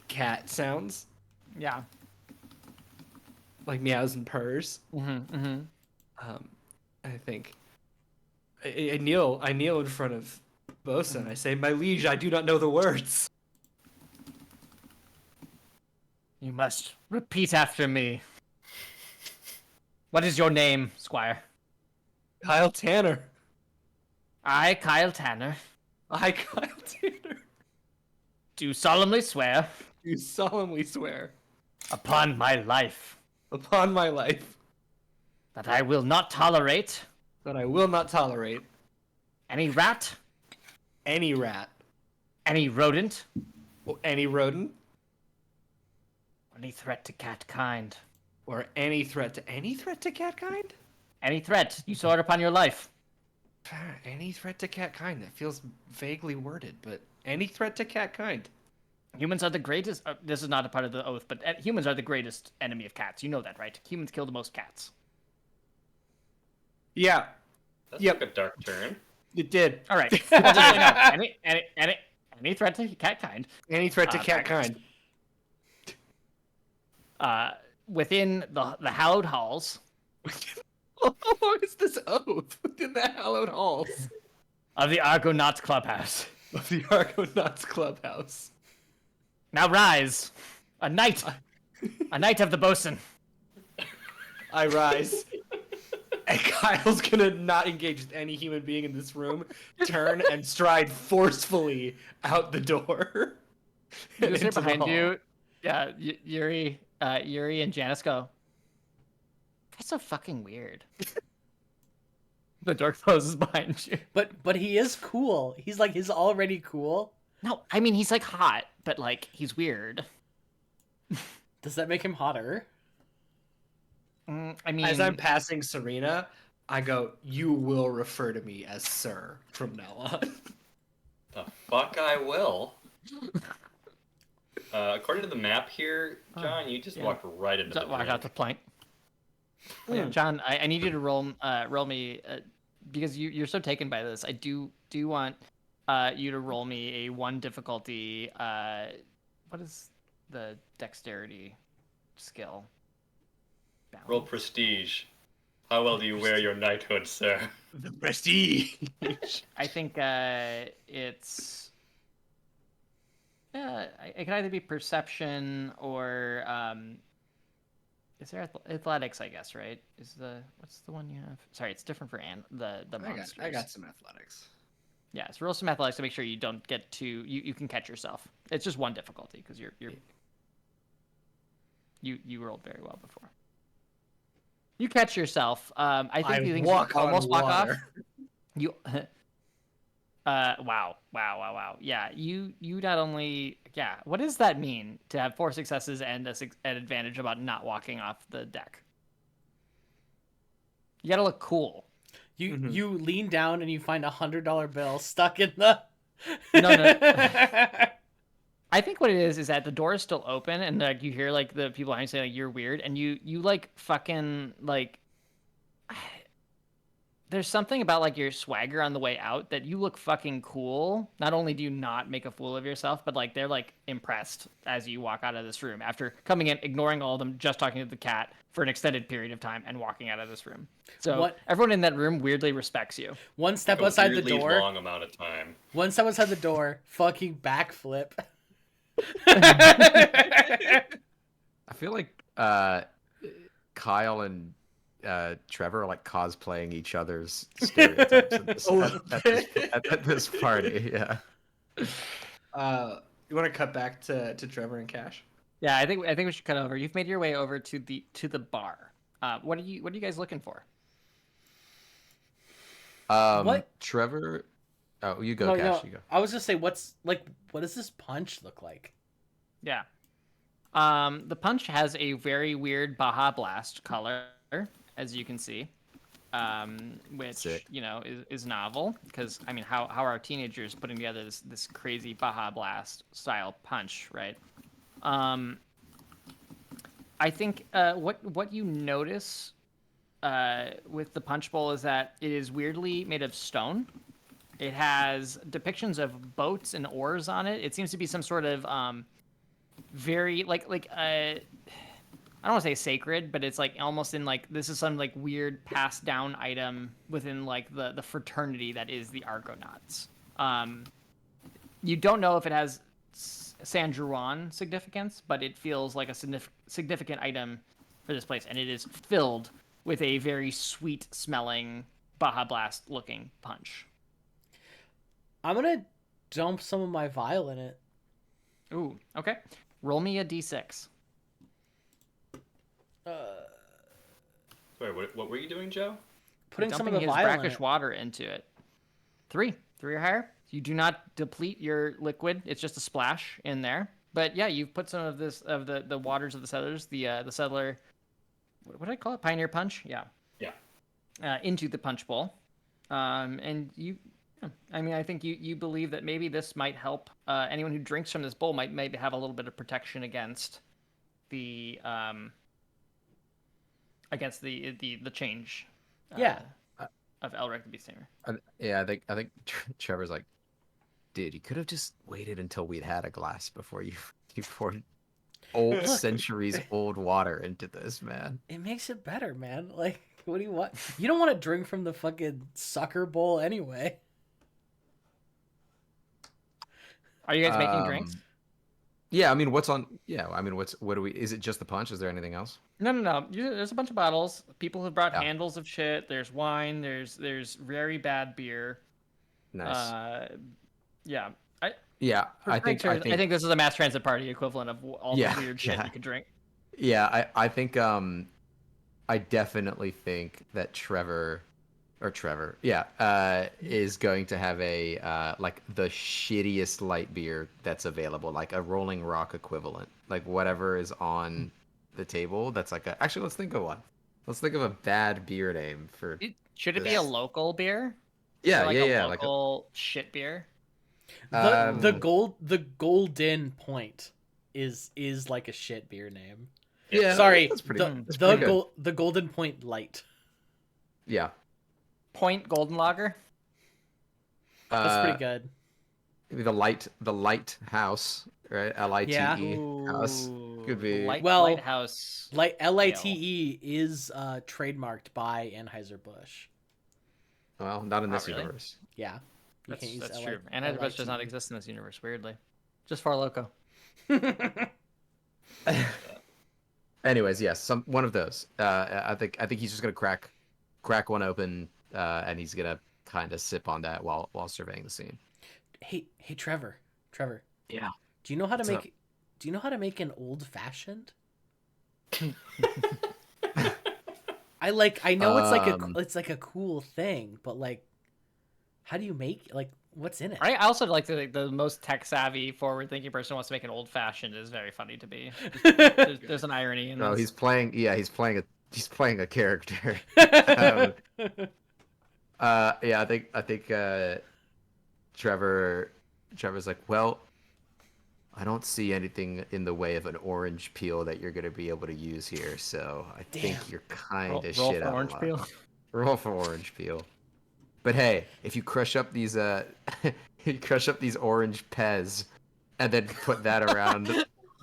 cat sounds, Yeah. like meows and purrs. Mm-hmm. I think. I kneel in front of Bosun. I say, "My liege, I do not know the words." You must repeat after me. What is your name, Squire? Kyle Tanner. I, Kyle Tanner, I, Kyle Tanner. do solemnly swear You solemnly swear upon my life upon my life that I will not tolerate that I will not tolerate any rat, any rat, any rodent, or any rodent, any threat to cat kind. or any threat to cat kind. Any threat you swore upon your life. Any threat to cat kind. That feels vaguely worded, but any threat to cat kind. Humans are the greatest. This is not a part of the oath, but humans are the greatest enemy of cats. You know that, right? Humans kill the most cats. Yeah, That's Yep. like a dark turn. it did. All right. Any threat to cat kind. Any threat to cat back- kind. Within the hallowed halls How long is this oath within the hallowed halls of the Argonauts Clubhouse. of the Argonauts Clubhouse? Now rise, a knight of the bosun. I rise. And Kyle's gonna not engage with any human being in this room, turn and stride forcefully out the door. You and hear into the behind hall. you, yeah, Yuri and Janice go, that's so fucking weird. The door closes behind you. But he is cool. He's already cool. No, I mean, he's like hot, but like, he's weird. Does that make him hotter? I mean, As I'm passing Serena, I go, "You will refer to me as Sir from now on." The fuck I will. According to the map here, John, you just yeah. walked right into the walk room. out the plank. John, I need you to roll me because you're so taken by this. I do want you to roll me a 1 difficulty. What is the dexterity skill? Roll prestige. How well do you wear your knighthood, sir? The prestige. I think it's. It can either be perception or is there athletics? I guess right. What's the one you have? Sorry, it's different for the monsters. I got some athletics. Yeah, so roll some athletics to make sure you don't get too. You can catch yourself. It's just one difficulty because you rolled very well before. You catch yourself. I think you almost walk off. You. Wow. Yeah, you not only. Yeah, what does that mean to have 4 successes and an advantage about not walking off the deck? You gotta look cool. You lean down and you find $100 bill stuck in the. No. I think what it is that the door is still open and like you hear like the people behind you say like you're weird and you like fucking like. There's something about like your swagger on the way out that you look fucking cool. Not only do you not make a fool of yourself, but like they're like impressed as you walk out of this room after coming in, ignoring all of them, just talking to the cat for an extended period of time and walking out of this room. So everyone in that room weirdly respects you. One step outside the door. Long amount of time. One step outside the door. Fucking backflip. I feel like Kyle and Trevor are like cosplaying each other's stereotypes at this party. Yeah. You want to cut back to Trevor and Cash? Yeah, I think we should cut over. You've made your way over to the bar. What are you guys looking for? What? Trevor? Oh, you go, Cash. You go. I was just say, what does this punch look like? Yeah. The punch has a very weird Baja Blast color, as you can see, which Sick. is novel because I mean, how are teenagers putting together this crazy Baja Blast style punch, right? I think what you notice with the punch bowl is that it is weirdly made of stone. It has depictions of boats and oars on it. It seems to be some sort of very I don't want to say sacred, but it's like almost in like this is some like weird passed down item within like the fraternity that is the Argonauts. You don't know if it has San Juan significance, but it feels like a significant item for this place, and it is filled with a very sweet smelling Baja Blast looking punch. I'm gonna dump some of my vial in it. Ooh, okay. Roll me a d6. Wait, what were you doing, Joe? Putting some of Dumping the his vial in brackish it. water into it. 3 or higher. You do not deplete your liquid. It's just a splash in there. But yeah, you've put some of the waters of the settlers, the settler. What did I call it? Pioneer punch. Yeah. Yeah. Into the punch bowl, and you. I mean, I think you believe that maybe this might help anyone who drinks from this bowl might maybe have a little bit of protection against the change. Yeah. Of Elric the Beast Tamer. Yeah, I think Trevor's like, dude, you could have just waited until we'd had a glass before you poured old centuries old water into this, man. It makes it better, man. Like, what do you want? You don't want to drink from the fucking sucker bowl anyway. Are you guys making drinks? Yeah, I mean, what do we? Is it just the punch? Is there anything else? No. There's a bunch of bottles. People have brought handles of shit. There's wine. There's very bad beer. Nice. Yeah. I think this is a mass transit party equivalent of all the weird shit you could drink. Yeah, I think I definitely think that Trevor, is going to have a like the shittiest light beer that's available, like a Rolling Rock equivalent, like whatever is on the table. That's like actually, let's think of one. Let's think of a bad beer name for. Should it be a local beer? Yeah, Local shit beer. The Golden Point is like a shit beer name. Yeah, sorry, that's pretty the Golden Point Light. Yeah. Point Golden Lager. That's pretty good. Maybe the Lighthouse, right? Lite house could be. Lighthouse. LITE is trademarked by Anheuser-Busch. Well, not in this really? universe. Yeah, that's true. Anheuser-Busch does not exist in this universe. Weirdly, just Far Loco. Anyways, yes, one of those. I think he's just gonna crack one open, and he's gonna kind of sip on that while surveying the scene. Hey, Trevor, Yeah. do you know how to What's up? make? Do you know how to make an old fashioned? I know Um, it's like a cool thing, but like, how do you make like what's in it? Right? I also like the most tech savvy, forward thinking person who wants to make an old fashioned is very funny to me. There's an irony in No, this. he's playing. Yeah, he's playing a character. um, yeah, I think Trevor Trevor's like, well, I don't see anything in the way of an orange peel that you're gonna be able to use here, so I Damn. think you're kind of Roll shit for out orange of peel. luck. Roll for orange peel. But hey, if you crush up these you crush up these orange pez, and then put that around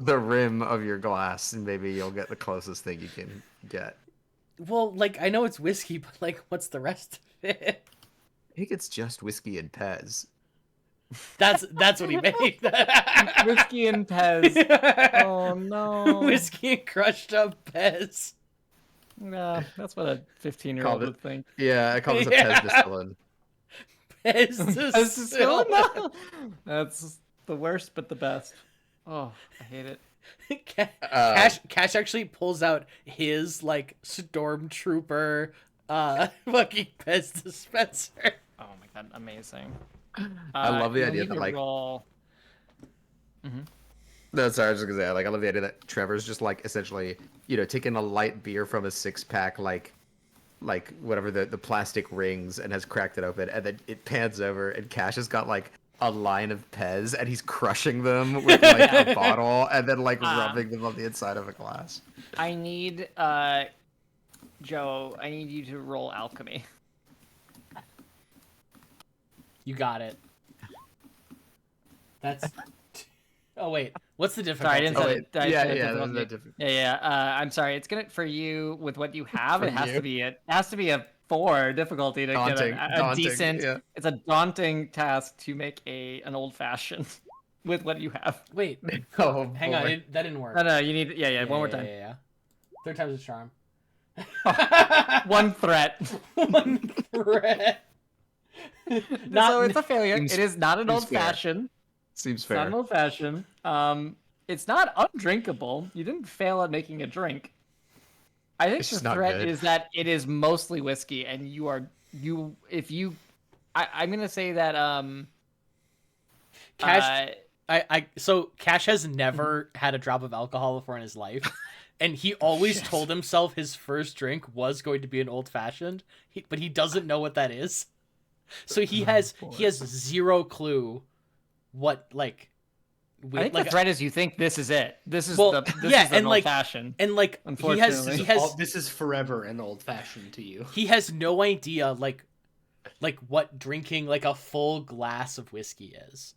the rim of your glass, and maybe you'll get the closest thing you can get. Well, like I know it's whiskey, but like, what's the rest of it? I think it's just whiskey and pez. That's what he made. Whiskey and Pez. Oh no. Whiskey and crushed up Pez. Nah, that's what a 15-year-old Called it. would think. Yeah, I call this a Yeah. pez distillin. Pez Pez distilled. no. That's the worst, but the best. Oh, I hate it. Cash actually pulls out his like stormtrooper fucking Pez dispenser. Oh my god, amazing. I love the you'll idea need that to like. roll... No, sorry, I was just gonna say, like, I love the idea that Trevor's just like essentially, taking a light beer from a 6-pack, like whatever the plastic rings, and has cracked it open, and then it pans over, and Cash has got like a line of Pez, and he's crushing them with like a bottle, and then like rubbing them on the inside of a glass. I need Joe, I need you to roll alchemy. You got it. That's. Oh wait, what's the difference? Sorry, I didn't say wait, I yeah, said yeah, difficulty. that's different. Yeah. I'm sorry. It's gonna for you with what you have. For It has you. to be a 4 difficulty to Daunting, get a daunting, decent. yeah. It's a daunting task to make an old fashioned with what you have. Wait, Oh, hang on, boy. that didn't work. No, you need one more time. Yeah. Third time's a charm. One threat. One threat. So it's a failure. Seems- It is not an seems old fair. fashioned. Seems It's not fair. an old fashioned. It's not undrinkable. You didn't fail at making a drink. I think It's the just not threat good. is that it is mostly whiskey, and I'm gonna say that Cash. So Cash has never had a drop of alcohol before in his life, and he always told himself his first drink was going to be an old fashioned, but he doesn't know what that is. So he has zero clue what like. I think the threat is you think this is it. This is Well, this yeah, is an and, old like, fashioned. And like Unfortunately. he has This is forever an old fashioned to you. he has no idea like what drinking like a full glass of whiskey is.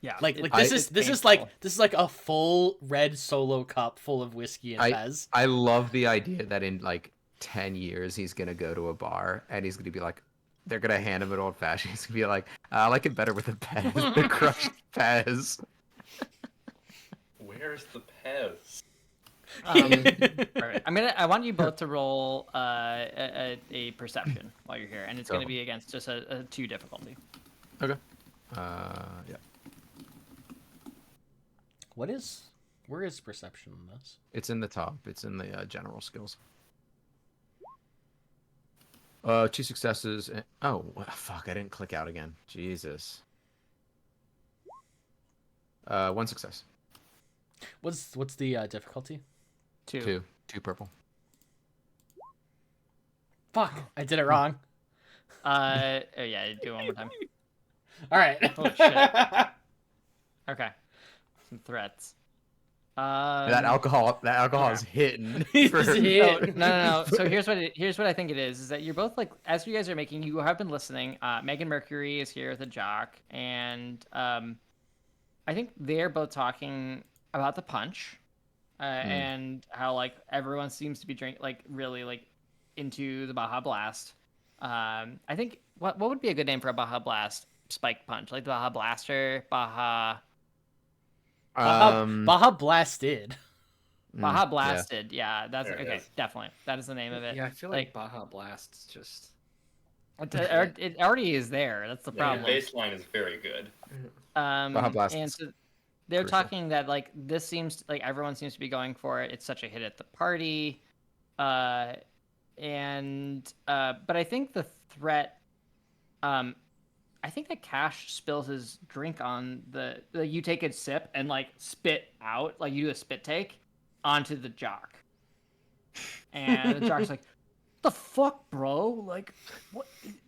Yeah, Like it's this is painful. like a full red Solo cup full of whiskey and Pez. I love the idea that in like 10 years he's gonna go to a bar and he's gonna be like, they're gonna hand him an old fashioned. He's gonna be like, I like it better with a Pez, the crushed Pez. Where's the Pez? All right. I want you both to roll a perception while you're here, and it's going to be against just a 2 difficulty. Okay. Yeah. Where is perception in this? It's in the top. It's in the general skills. 2 successes. Oh, fuck! I didn't click out again. Jesus. 1 success. What's the difficulty? 2. 2 purple. Fuck, I did it wrong. Oh yeah, do it one more time. All right. Holy shit. Okay. Some threats. That alcohol is hitting. He's for- hit. No. So here's what I think it is that you're both like, as you guys are making, you have been listening. Megan Mercury is here with a jock, and I think they're both talking about the punch, and how like everyone seems to be really like into the Baja Blast. I think what would be a good name for a Baja Blast spike punch, like the Baja Blaster, Baja. Baja blasted. Baja yeah. Blasted. Yeah, that's There it okay. is. Definitely, that is the name of it. Yeah, I feel like Baja Blast's just. It already is there. That's the Yeah, your problem. baseline is very good. Baja Blast And is so they're crucial. talking that like this seems like everyone seems to be going for it. It's such a hit at the party, but I think the threat, I think that Cash spills his drink on like you take a sip and like spit out, like you do a spit take onto the jock, and the jock's like, "The fuck, bro? Like,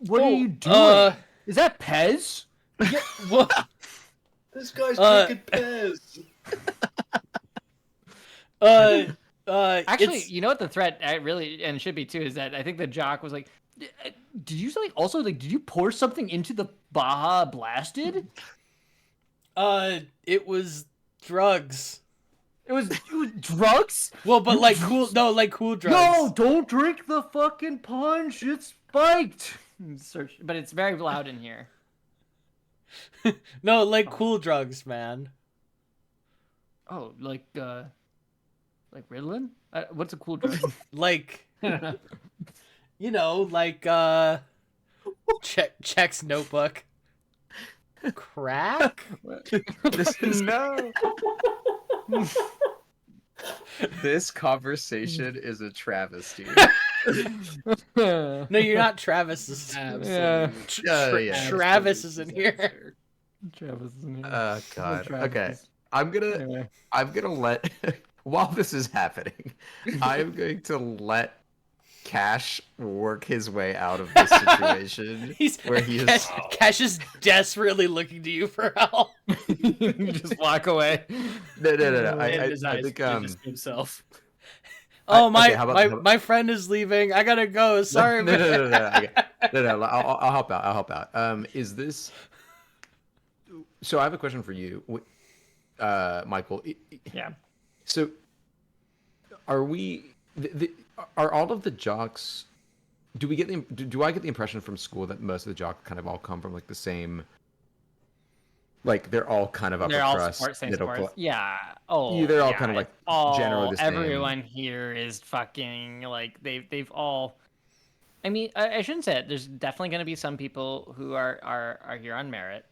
what are you doing? Is that Pez?" Yeah, what? This guy's drinking Pez. Actually, it's you know what the threat really and should be too is that I think the jock was like, "Did you like also like did you pour something into the Baja Blasted?" it was drugs. It was drugs. Well, but like cool, no, like cool drugs. No, don't drink the fucking punch. It's spiked. Search, but it's very loud in here. No, like cool drugs, man. Oh, like Ritalin? What's a cool drug? Like, you know, like Check's notebook. Crack? No. This conversation is a travesty. No, you're not Travis. Yeah. Yeah. Travis is in here. Travis is in here. Oh God. Travis Okay. is- I'm gonna Anyway. let while this is happening, I'm going to let Cash work his way out of this situation where he is. Cash is desperately looking to you for help. You just walk away. No. And his I eyes think did this to himself. Oh, okay, how about- my friend is leaving. I gotta go. Sorry, No. man. No. I'll help out. I'll help out. Is this? So I have a question for you, Michael. Yeah. So, are we? Are all of the jocks? Do we get the? Do I get the impression from school that most of the jocks kind of all come from like the same? Like they're all kind of upper They're all crust, same middle sports. class. Yeah. Oh, Yeah, they're all yeah, kind of like it's all, generally the same. everyone here is fucking like they've all. I mean, I shouldn't say it. There's definitely going to be some people who are here on merit.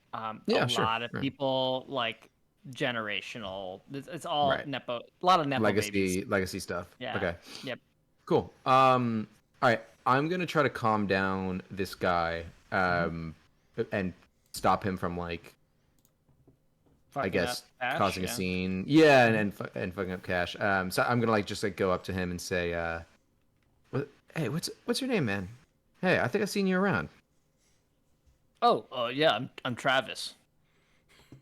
Yeah, a sure, lot of sure. people like generational. It's all Right. nepo. A lot of nepo babies. Legacy stuff. Yeah. Okay. Yep. Cool. All right. I'm gonna try to calm down this guy, and stop him from like, I Fucking guess, up Ash, causing a yeah. scene. Yeah, and fucking up Cash. So I'm gonna like just like go up to him and say, hey, what's your name, man? Hey, I think I've seen you around. Oh, yeah. I'm Travis.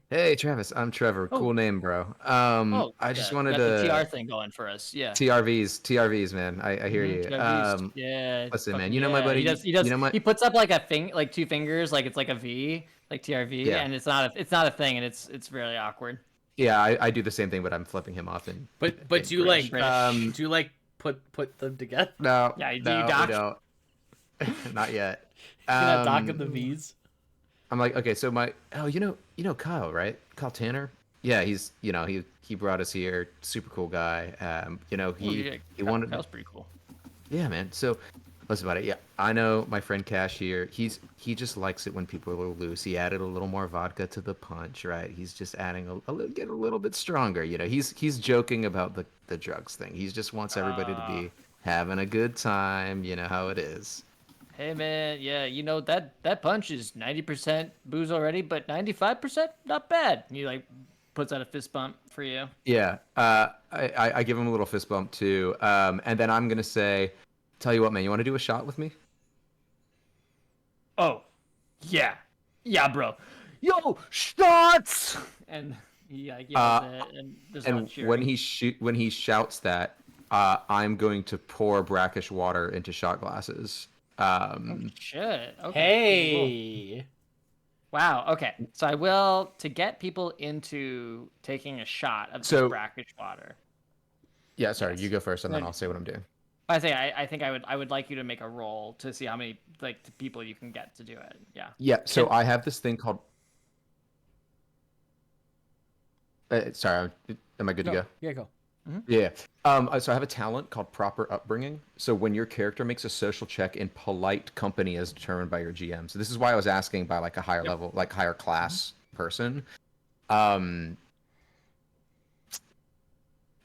Hey, Travis, I'm Trevor. Oh. Cool name, bro. Oh, I just yeah, wanted got to the TR thing going for us. Yeah. TRVs, man. I hear you. TRVs. Yeah. Listen, man, fucking you know my yeah. buddy. He does. You know my. He puts up like like two fingers, like it's like a V, like TRV, Yeah. and it's not a thing, and it's really awkward. Yeah, I do the same thing, but I'm flipping him off in. But in do you British. like do you like put them together? No. Yeah, do you no, dock? we don't. Not yet. You're not docking the V's. I'm like, okay, so you know Kyle, right? Kyle Tanner. Yeah, he's he brought us here. Super cool guy. He wanted. That was pretty cool. Yeah, man. So, listen about it. Yeah, I know my friend Cash here. He just likes it when people are a little loose. He added a little more vodka to the punch, right? He's just adding get a little bit stronger. You know, he's joking about the drugs thing. He just wants everybody to be having a good time. You know how it is. Hey man, yeah, you know that punch is 90% booze already, but 95% not bad. He like puts out a fist bump for you. Yeah. I give him a little fist bump too. And then I'm gonna say, tell you what, man, you want to do a shot with me? Oh, yeah, bro. Yo, shots! And he like yells it, and there's And not cheering. when he shouts that, I'm going to pour brackish water into shot glasses. Shit. Okay. Hey. Cool. Wow. Okay. So I will to get people into taking a shot of this brackish water. Yeah, sorry, you go first, and then Then- I'll say what I'm doing. I think I would like you to make a roll to see how many like people you can get to do it. Yeah. Yeah, so I have this thing called. Sorry, am I good to go? Yeah, go. Yeah. So I have a talent called Proper Upbringing. So when your character makes a social check in polite company as determined by your GM. So this is why I was asking by like a higher level, like higher class person. Um,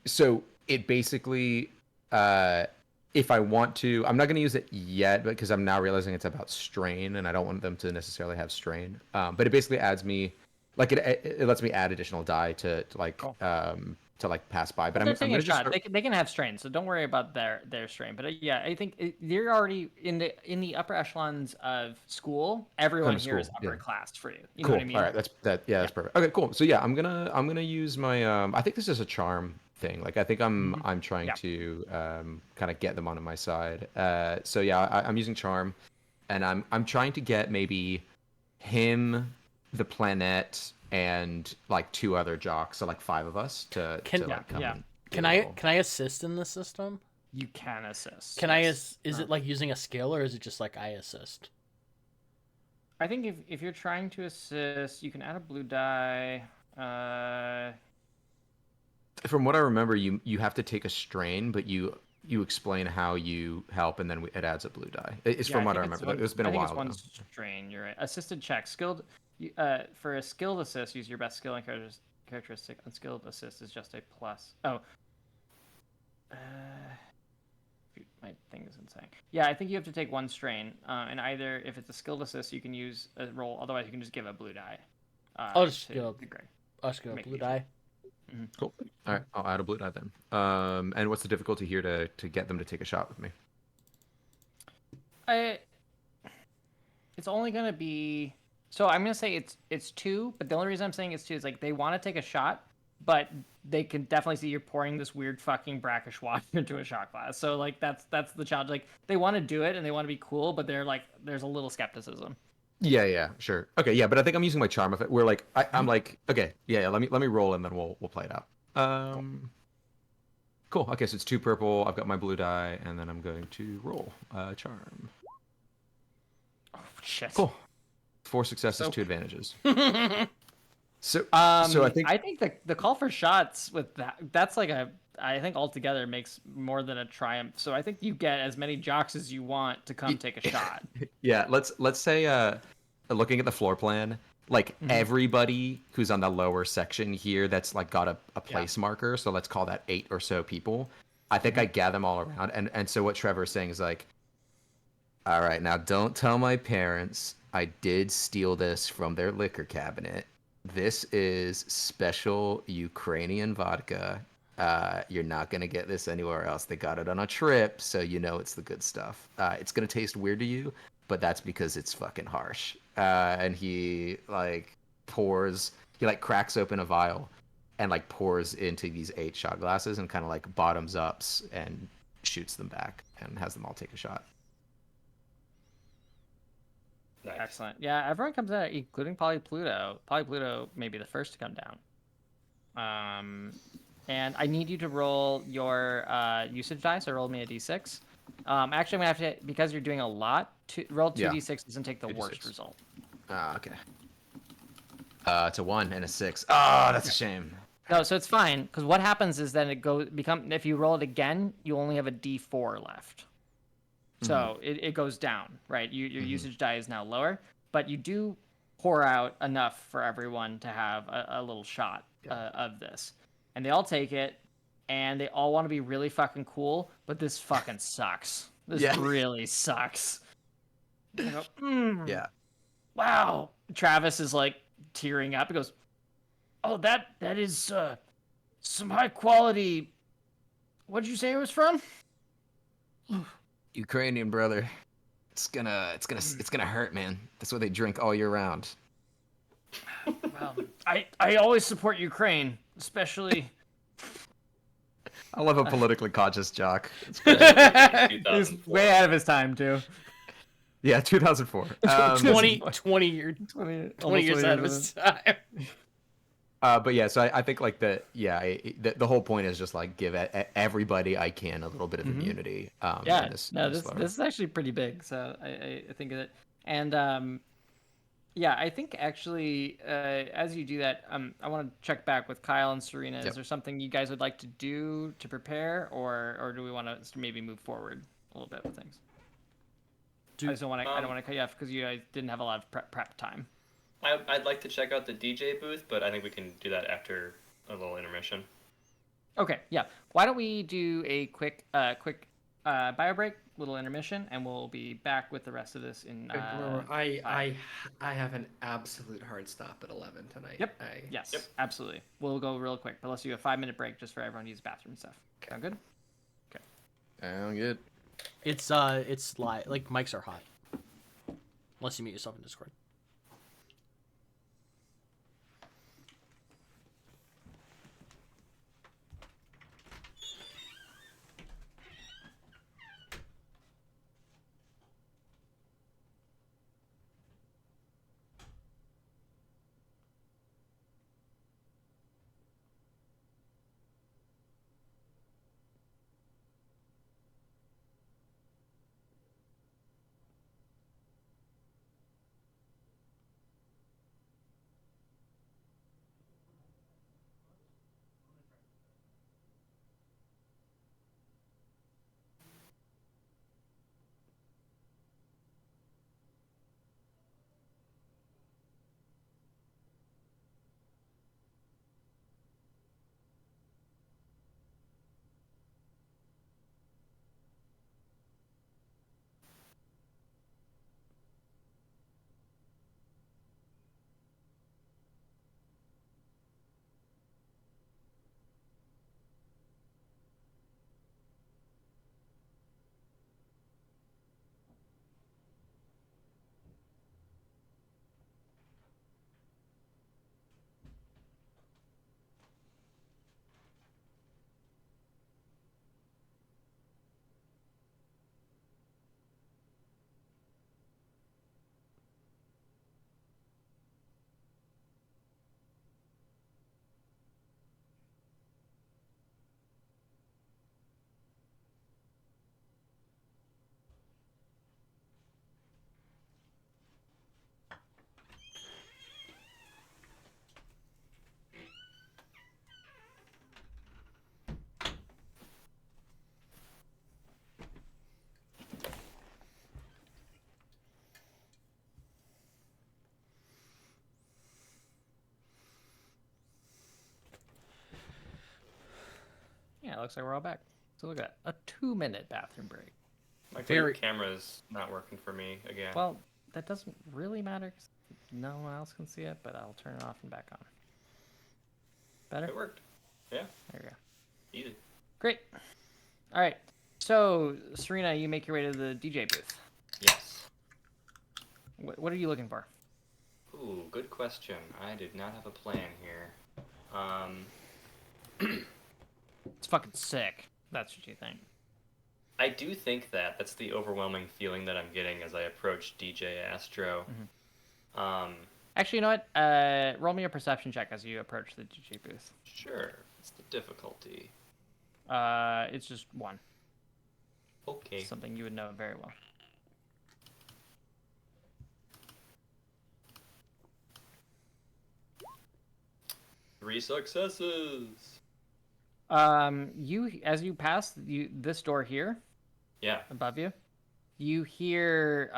so it basically, if I want to, I'm not going to use it yet because I'm now realizing it's about strain, and I don't want them to necessarily have strain. But it basically adds me, like it lets me add additional die Cool. to like pass by. But They're I'm taking gonna a just shot. They can have strain, so don't worry about their strain. But yeah, I think you're already in the upper echelons of school. Everyone Kind of here is school, upper yeah. class for you. You know Cool. what I mean? All right, that's perfect. Okay, cool. So yeah, I'm gonna use my I think this is a charm thing. Like I think I'm trying Yeah. to kind of get them onto my side. So yeah, I'm using charm, and I'm trying to get maybe him, the planet, and like 2 other jocks, so like 5 of us to like come and Can do a I roll. can I assist in this system? You can assist. Can I yes. is it like using a skill or is it just like I assist? I think if you're trying to assist, you can add a blue die. From what I remember, you have to take a strain, but you explain how you help, and then it adds a blue die. It's from what I remember. It's been a while it's one though. strain. You're right. Assisted check. Skilled. For a skilled assist, use your best skill and characteristic. Unskilled assist is just a plus. Oh. Shoot, my thing isn't saying. Yeah, I think you have to take 1 strain, and either if it's a skilled assist, you can use a roll. Otherwise, you can just give a blue die. I'll just to go. Greg. I'll just go Make it blue easier. die. Cool. All right, I'll add a blue die then. And what's the difficulty here to get them to take a shot with me? It's only gonna be. So I'm gonna say it's 2, but the only reason I'm saying it's 2 is like they want to take a shot, but they can definitely see you're pouring this weird fucking brackish water into a shot glass. So like that's the challenge. Like they want to do it and they want to be cool, but they're like there's a little skepticism. Yeah, sure. Okay, yeah, but I think I'm using my charm effect. We're like, I'm like, okay, yeah. Let me roll and then we'll play it out. Cool. Okay, so it's 2 purple. I've got my blue die, and then I'm going to roll charm. Oh shit. Cool. 4 successes, So- 2 advantages. So So I think the call for shots with that's like I think altogether makes more than a triumph. So I think you get as many jocks as you want to come take a shot. yeah. Let's say looking at the floor plan, like everybody who's on the lower section here that's like got a place marker. So let's call that 8 or so people. I think I gather them all around, and so what Trevor's saying is like, all right, now don't tell my parents. I did steal this from their liquor cabinet. This is special Ukrainian vodka. You're not gonna get this anywhere else. They got it on a trip, so you know it's the good stuff. It's gonna taste weird to you, but that's because it's fucking harsh. And he like cracks open a vial and like pours into these 8 shot glasses and kind of like bottoms ups and shoots them back and has them all take a shot. Nice. Excellent. Yeah, everyone comes out, including Poly Pluto. Poly Pluto may be the first to come down. And I need you to roll your usage die, so roll me a d6. Actually, I'm gonna have to, because you're doing a lot, roll 2 Yeah. d6s and take the 2d6. worst result. Okay. It's a 1 and a 6. Oh, that's a shame. No, so it's fine, because what happens is then if you roll it again, you only have a d4 left. So it goes down, right? Your usage die is now lower, but you do pour out enough for everyone to have a little shot of this. And they all take it, and they all want to be really fucking cool, but this fucking sucks. This really sucks. They go, Yeah. wow. Travis is like tearing up. He goes, oh, that is some high quality. What did you say it was from? Ukrainian, brother. It's gonna hurt, man. That's what they drink all year round. Well, I always support Ukraine, especially. I love a politically conscious jock. He's 2004. way ahead of his time too. Yeah, 2004. 20 years ahead of his time. But yeah, so I think like the whole point is just like give everybody I can a little bit of immunity. Yeah, in this this level. is actually pretty big. So I think of it, and Yeah, I think actually, as you do that, I want to check back with Kyle and Serena. Is Yep. there something you guys would like to do to prepare, or do we want to maybe move forward a little bit with things? I just don't want to. I don't want to cut you off because you guys didn't have a lot of prep time. I'd like to check out the DJ booth, but I think we can do that after a little intermission. Okay, yeah. Why don't we do a quick bio break, little intermission, and we'll be back with the rest of this in. Remember, five. I have an absolute hard stop at 11 tonight. Yep. Yes. Yep. Absolutely. We'll go real quick, but let's do a 5-minute break just for everyone to use the bathroom and stuff. Sound good? Sound good. It's live. Like mics are hot. Unless you mute yourself in Discord. Yeah, it looks like we're all back. So look at that. A 2-minute bathroom break. My Very- camera's not working for me again. Well, that doesn't really matter 'cause no one else can see it, but I'll turn it off and back on. Better? It worked. Yeah, There we go. easy. Great. All right. So, Serena, you make your way to the DJ booth. Yes. What are you looking for? Ooh, good question. I did not have a plan here. It's fucking sick. That's what you think. I do think that's the overwhelming feeling that I'm getting as I approach DJ Astro. Actually, you know what? Roll me a perception check as you approach the DJ booth. Sure. It's the difficulty. It's just 1. Okay. Something you would know very well. Three successes. As you pass this door here Yeah. above you, you hear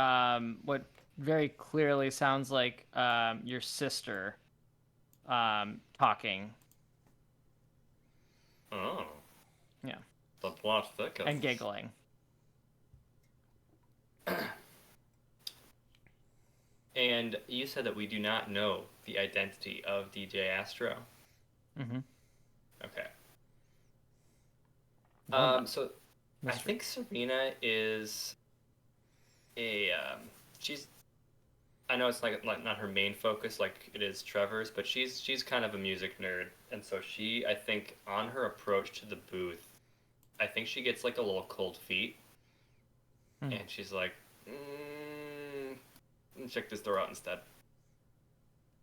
what very clearly sounds like your sister talking. Oh. Yeah. The plot thickens. And giggling. And you said that we do not know the identity of DJ Astro. Mm-hmm. Okay. Well, So I think Serena is she's, I know it's like not her main focus like it is Trevor's, but she's kind of a music nerd, and so I think on her approach to the booth, I think she gets like a little cold feet, and she's like, check this door out instead.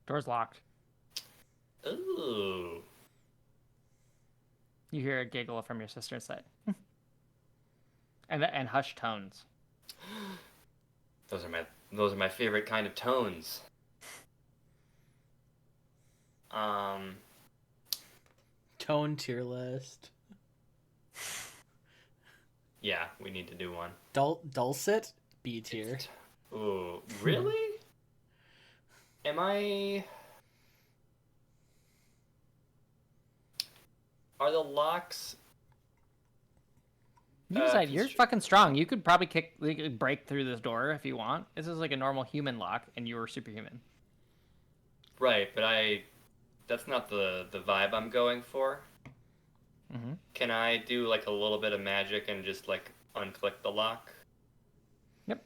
Door's locked. Ooh. You hear a giggle from your sister inside. and hushed tones. Those are my favorite kind of tones. Tone tier list. Yeah, we need to do one. Dulcet B tier. Ooh, really? Am I? Are the locks? You decide. You're constr- fucking strong. You could probably break through this door if you want. This is like a normal human lock, and you were superhuman. Right, but that's not the vibe I'm going for. Mm-hmm. Can I do like a little bit of magic and just like unclick the lock? Yep.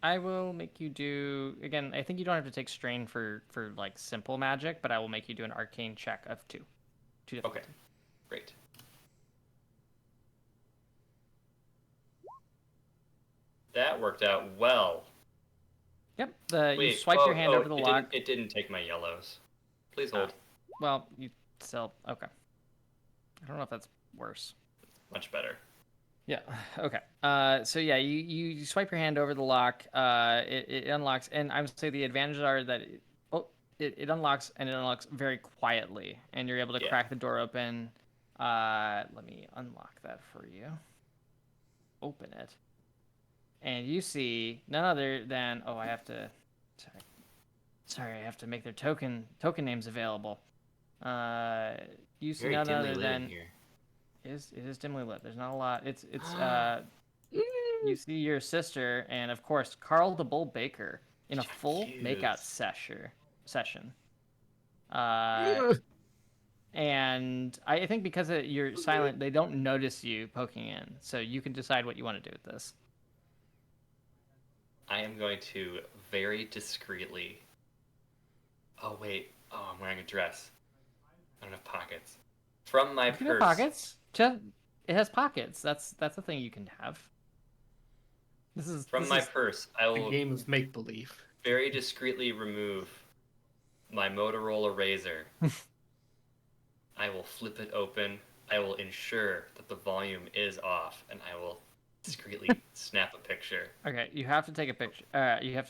I will make you do again. I think you don't have to take strain for like simple magic, but I will make you do an arcane check of 2. 2 difficulty. Okay, great. That worked out well. Yep. You Wait, swipe your hand over the lock. It didn't take my yellows. Please hold. Well, you still okay. I don't know if that's worse. Much better. Yeah. Okay. So yeah, you swipe your hand over the lock. It unlocks, and I would say the advantages are that it unlocks, and it unlocks very quietly, and you're able to crack the door open. Let me unlock that for you. Open it, and you see none other than I have to. Sorry, I have to make their token names available. You see Very none dimly other lit than in here. it is dimly lit. There's not a lot. It's you see your sister and of course Carl the Bull Baker in a full makeout session. And I think because you're silent, they don't notice you poking in. So you can decide what you want to do with this. I am going to very discreetly. Oh wait. Oh, I'm wearing a dress. I don't have pockets. From my You can have purse. pockets. It has pockets. That's a thing you can have. From my purse, I The will game is make believe. very discreetly remove my Motorola Razr. I will flip it open. I will ensure that the volume is off, and I will discreetly snap a picture. Okay, you have to take a picture. You have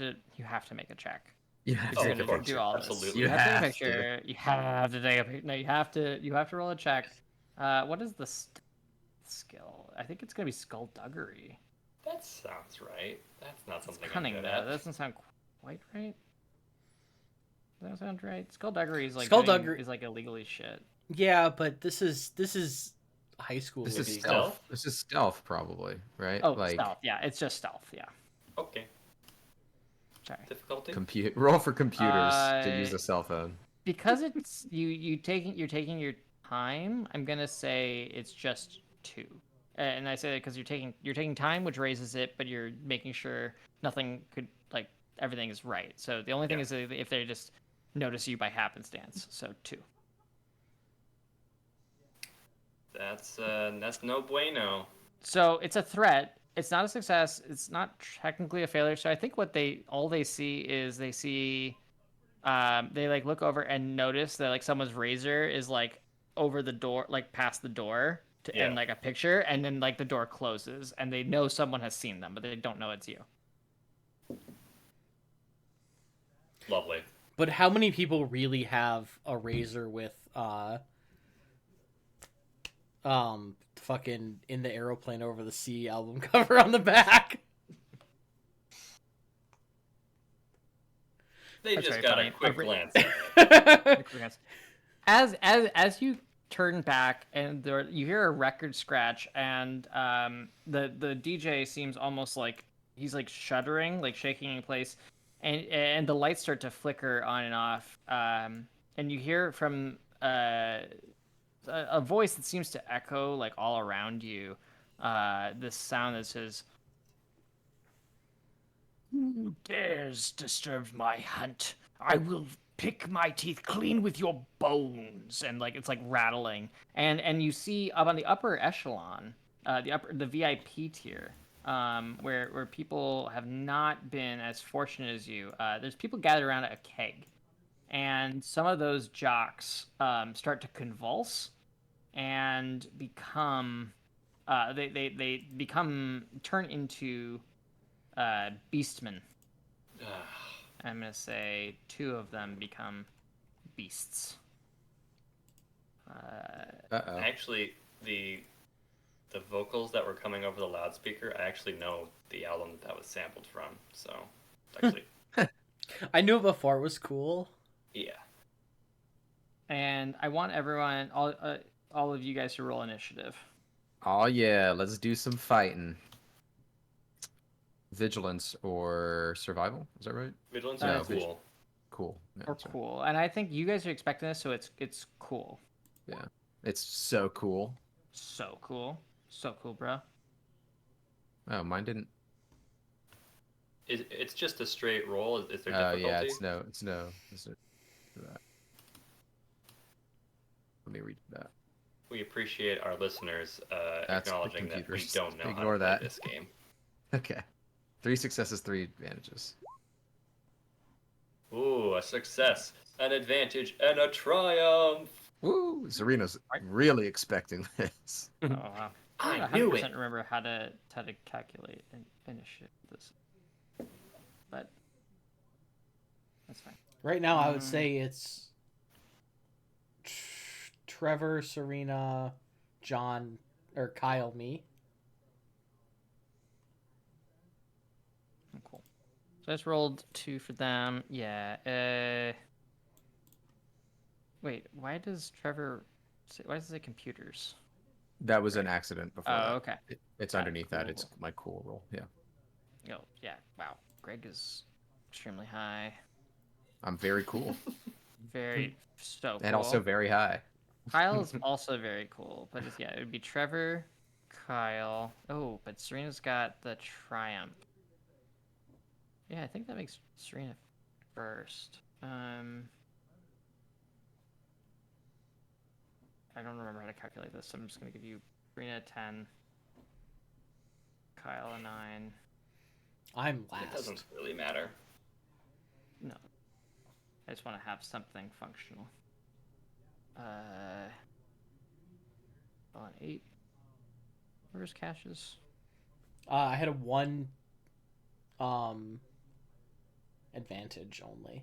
to make a check. You have Oh, to of take a course. picture. Do all this. Absolutely. You have to take a have to. picture. You have to take a picture. No, you have to roll a check. What is the skill? I think it's gonna be skullduggery. That sounds right. That's not It's something cunning I'm though. good at. That doesn't sound quite right. Does that sound right? Skullduggery is like Skullduggery- is like illegally shit. Yeah, but this is high school. This would is be. stealth. This is stealth, probably, right? Oh, Like stealth. Yeah, it's just stealth. Yeah. Okay. Sorry. Difficulty? roll for computers to use Uh, a cell phone. Because it's you're taking your time. I'm gonna say it's just 2. And I say that because you're taking time, which raises it, but you're making sure nothing could like everything is right. So the only thing is if they just notice you by happenstance. So 2. That's no bueno. So it's a threat. It's not a success. It's not technically a failure. So I think what they see is they see they like look over and notice that like someone's razor is like over the door, like past the door to end like a picture, and then like the door closes and they know someone has seen them, but they don't know it's you. Lovely. But how many people really have a razor with fucking In the Aeroplane Over the Sea album cover on the back? They That's just very got funny. a quick glance. As you turn back and you hear a record scratch, and the DJ seems almost like he's like shuddering, like shaking in place, and the lights start to flicker on and off, and you hear from a voice that seems to echo like all around you, this sound that says, "Who dares disturb my hunt? I will pick my teeth clean with your bones." And like it's like rattling. And you see up on the upper echelon, the VIP tier, where people have not been as fortunate as you. There's people gathered around a keg, and some of those jocks start to convulse and become they become turn into beastmen. I'm gonna say 2 of them become beasts. Uh-oh. Actually, the vocals that were coming over the loudspeaker, I actually know the album that was sampled from. So, it's actually, I knew it before it was cool. yeah. And I want everyone, all of you guys, to roll initiative. Oh yeah, let's do some fighting. Vigilance or survival? Is that right? Vigilance No, are cool. Cool. Yeah, Or that's right. cool. And I think you guys are expecting this, so it's cool. Yeah. It's so cool. So cool. So cool, bro. Oh, mine didn't. It's just a straight roll. Is there Oh difficulty? yeah, it's no. That. Let me read that. We appreciate our listeners That's the acknowledging that we computers. don't know Ignore how to that. play this game. Okay. 3 successes, 3 advantages. Ooh, a success, an advantage, and a triumph. Woo! Serena's Right. really expecting this. Oh wow. I don't knew 100% it. remember how to calculate and initiative this, but that's fine. Right now, I would say it's Trevor, Serena, John, or Kyle, me. Cool. So I just rolled 2 for them. Yeah. Wait, why does Trevor say, why does it say computers? That was an accident before that. Oh, okay. It's Got it. underneath that. It's Cool. my cool roll. Yeah. Oh, yeah. Wow. Greg is extremely high. I'm very cool. Very so cool. And also very high. Kyle's also very cool, but it would be Trevor, Kyle. Oh, but Serena's got the triumph. Yeah, I think that makes Serena first. I don't remember how to calculate this, so I'm just gonna give you Serena a 10, Kyle a 9. I'm It last. doesn't really matter. No, I just want to have something functional. On 8. Where's Cash's? I had a 1 advantage only.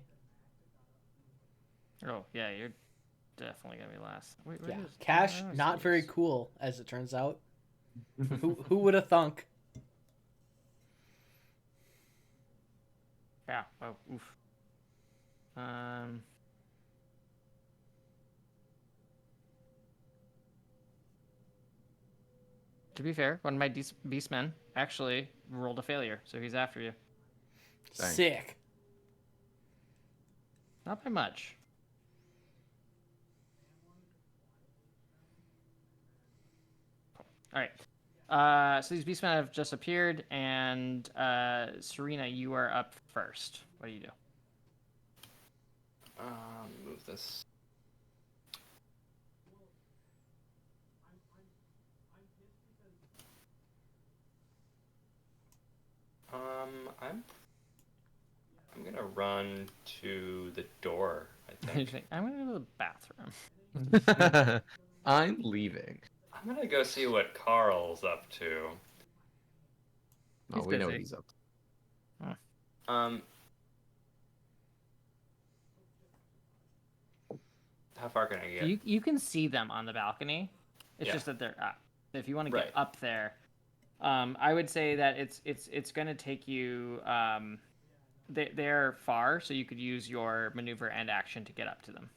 Oh yeah, you're definitely gonna be last. Wait, where Yeah, is- Cash I don't not see very this. cool as it turns out. Who would have thunk? Yeah. Oh, oof. To be fair, one of my beastmen actually rolled a failure, so he's after you. Dang. Sick. Not by much. All right. So these beastmen have just appeared, and Serena, you are up first. What do you do? Move this. I'm gonna run to the door. I You think think, I'm gonna go to the bathroom. I'm leaving. I'm gonna go see what Carl's up to. Oh, He's we know what busy. he's up to. How far can I get? You can see them on the balcony. It's Yeah. just that they're up. If you want to get Right. up there, I would say that it's going to take you. They're far, so you could use your maneuver and action to get up to them.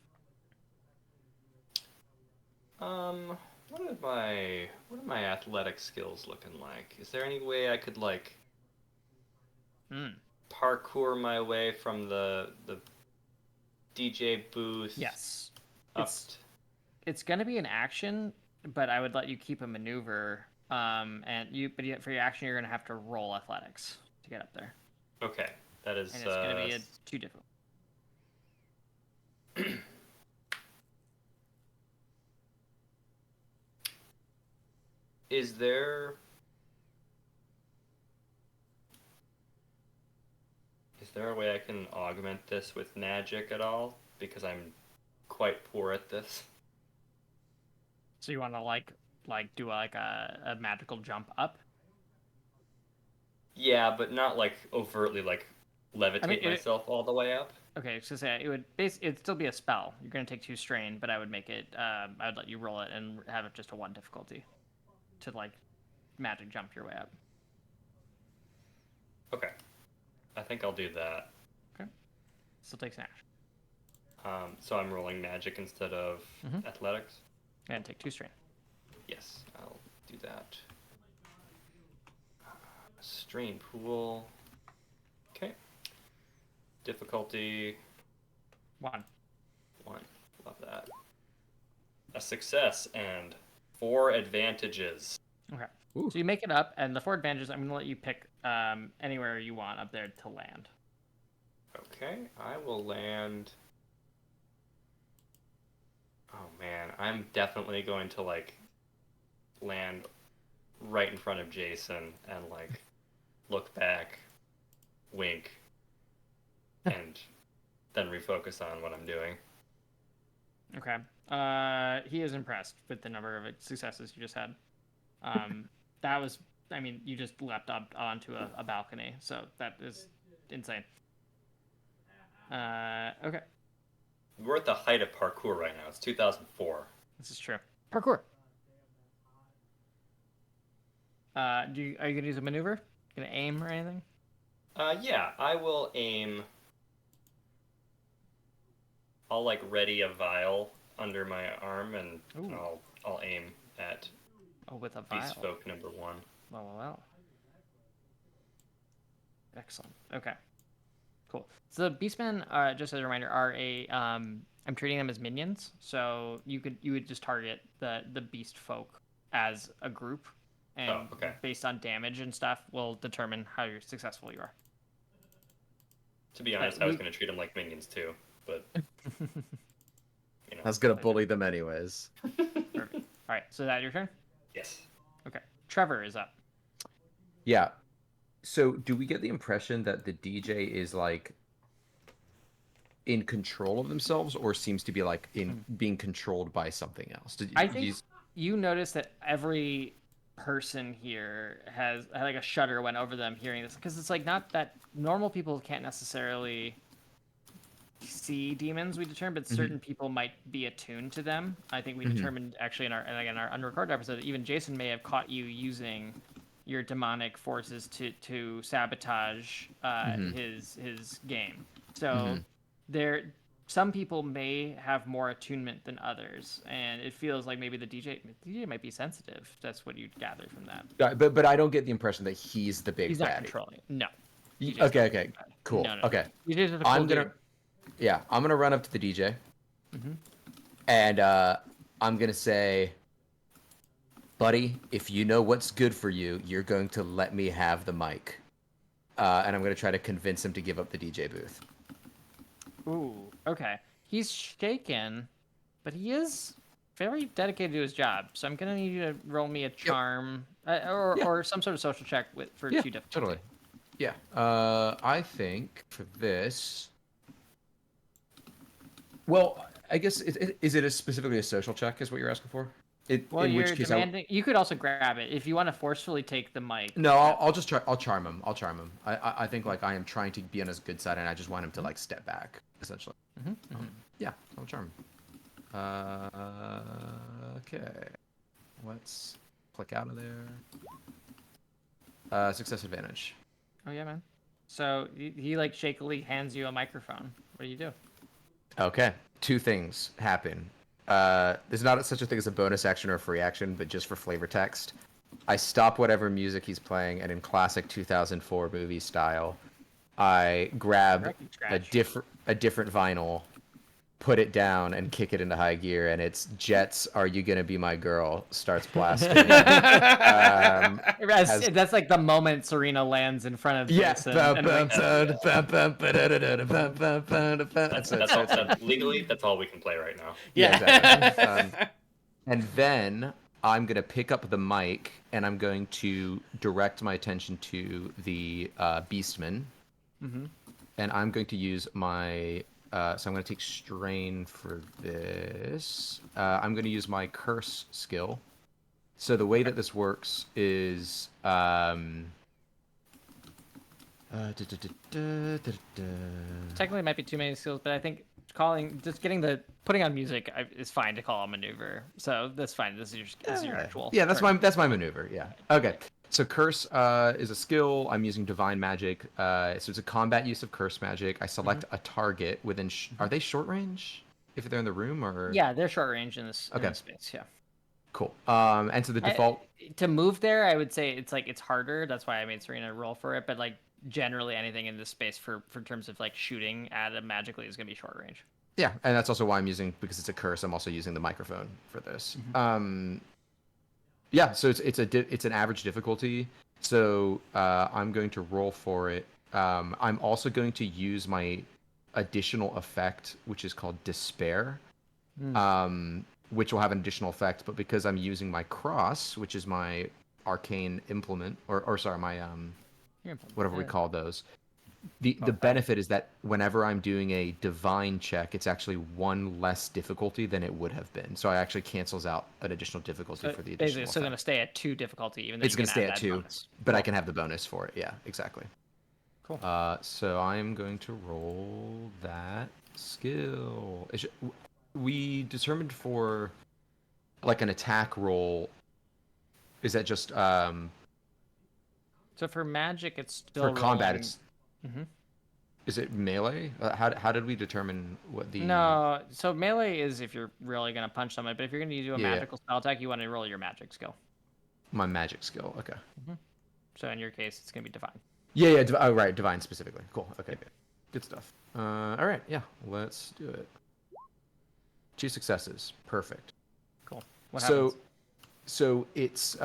What are my athletic skills looking like? Is there any way I could like parkour my way from the DJ booth? Yes. Up It's going to be an action, but I would let you keep a maneuver. For your action, you're going to have to roll athletics to get up there, Okay, that is. and it's going to be too difficult. Is there a way I can augment this with magic at all? Because I'm quite poor at this. So you want to like do like a magical jump up? Yeah, but not like overtly like levitate myself all the way up? Okay, so say it'd still be a spell. You're gonna take 2 strain, but I would make it. I would let you roll it and have it just a 1 difficulty, to like magic jump your way up. Okay. I think I'll do that. Okay. Still takes an action. So I'm rolling magic instead of athletics? And take 2 strain. Yes, I'll do that. Strain pool. Okay. Difficulty 1. 1. Love that. A success and 4 advantages. Okay. Ooh. So you make it up, and the 4 advantages, I'm gonna let you pick anywhere you want up there to land. Okay, I will land. Oh man, I'm definitely going to like land right in front of Jason and like look back, wink, and then refocus on what I'm doing. Okay. He is impressed with the number of successes you just had. That was, I mean, you just leapt up onto a balcony, so that is insane. Okay. We're at the height of parkour right now. It's 2004. This is true. Parkour. Are you gonna use a maneuver? Gonna aim or anything? Yeah, I will aim. I'll like ready a vial under my arm and I'll aim at Oh, with a vial. Beast Folk number 1. Well. Excellent. Okay. Cool. So the Beastmen, just as a reminder, are I'm treating them as minions. So you would just target the Beast Folk as a group, and based on damage and stuff, will determine how successful you are. To be honest, I was going to treat them like minions too, but you know. I was gonna bully them anyways. Perfect. All right. So is that your turn? Yes. Okay. Trevor is up. Yeah. So do we get the impression that the DJ is like in control of themselves, or seems to be like being controlled by something else? I think you notice that every person here has like a shudder went over them hearing this, because it's like not that normal people can't necessarily see demons, we determined, but certain people might be attuned to them. I think we determined actually in our unrecorded episode that even Jason may have caught you using your demonic forces to sabotage his game. So some people may have more attunement than others, and it feels like maybe the DJ might be sensitive. That's what you'd gather from that. But I don't get the impression that he's the big He's baddie. not controlling it. No. Okay, cool. No. Okay, DJ's a cool I'm dude. gonna run up to the DJ, and I'm gonna say, buddy, if you know what's good for you, you're going to let me have the mic, and I'm gonna try to convince him to give up the DJ booth. Ooh, okay. He's shaken, but he is very dedicated to his job. So I'm gonna need you to roll me a charm or some sort of social check for 2 difficulty. Totally. Yeah. I think for this. Well, I guess is it specifically a social check? Is what you're asking for? Well, in you're which case demanding. You could also grab it if you want to forcefully take the mic. No, I'll just try. I'll charm him. I think like I am trying to be on his good side, and I just want him to like step back, essentially. Yeah, I'll charm him. Okay. Let's click out of there. Success advantage. Oh yeah, man. So he like shakily hands you a microphone. What do you do? Okay. 2 things happen. There's not such a thing as a bonus action or a free action, but just for flavor text. I stop whatever music he's playing, and in classic 2004 movie style, I grab a different vinyl, put it down, and kick it into high gear, and it's Jets, Are You Gonna Be My Girl starts blasting. That's like the moment Serena lands in front of Jason. Legally, that's all we can play right now. Yeah, exactly. And then I'm going to pick up the mic, and I'm going to direct my attention to the Beastman. And I'm going to use my... so I'm going to take strain for this. I'm going to use my curse skill. So the way that this works is Technically, it might be too many skills, but I think putting on music is fine to call a maneuver. So that's fine. This is your actual. Yeah, that's turn. my maneuver. Yeah. Okay. So curse is a skill. I'm using divine magic. So it's a combat use of curse magic. I select a target within. Are they short range? If they're in the room or. Yeah, they're short range in this space. Yeah. Cool. And so the default. To move there, I would say it's harder. That's why I made Serena roll for it. But like generally, anything in this space for terms of like shooting at it magically is gonna be short range. Yeah, and that's also why I'm using, because it's a curse. I'm also using the microphone for this. Yeah, so it's an average difficulty. So I'm going to roll for it. I'm also going to use my additional effect, which is called Despair, which will have an additional effect. But because I'm using my cross, which is my arcane implement, or sorry, my whatever we call those. The benefit is that whenever I'm doing a divine check, it's actually one less difficulty than it would have been. So it actually cancels out an additional difficulty for the additional. Basically, it's still going to stay at 2 difficulty, even though it's going to stay at 2, bonus. But I can have the bonus for it. Yeah, exactly. Cool. So I'm going to roll that skill. We determined for like an attack roll. Is that just So for magic, it's still for combat? rolling... It's. Is it melee? How did we determine what the? No, so melee is if you're really gonna punch someone, but if you're gonna do a magical spell attack, you want to roll your magic skill. My magic skill. Okay. So in your case, it's gonna be divine. Yeah. Oh, right, divine specifically. Cool. Okay. Good stuff. All right. Yeah. Let's do it. 2 successes. Perfect. Cool. What happens? So it's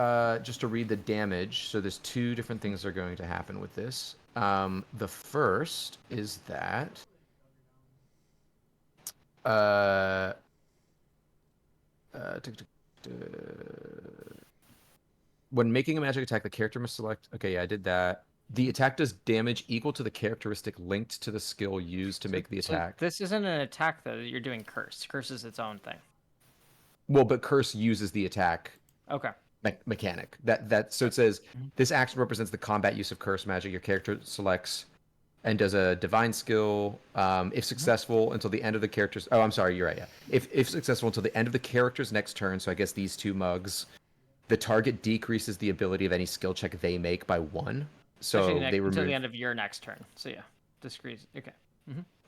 just to read the damage. So there's 2 different things that are going to happen with this. The first is that when making a magic attack, the character must select. Okay, yeah, I did that. The attack does damage equal to the characteristic linked to the skill used to make the attack. This isn't an attack though. You're doing curse. Curse is its own thing. Well, but curse uses the attack. Okay. Mechanic. So it says this action represents the combat use of curse magic. Your character selects and does a divine skill. If successful until the end of the character's. Oh, I'm sorry. You're right. Yeah. If successful until the end of the character's next turn. So I guess these 2 mugs. The target decreases the ability of any skill check they make by 1. So they remove until the end of your next turn. So yeah, decrease. Okay.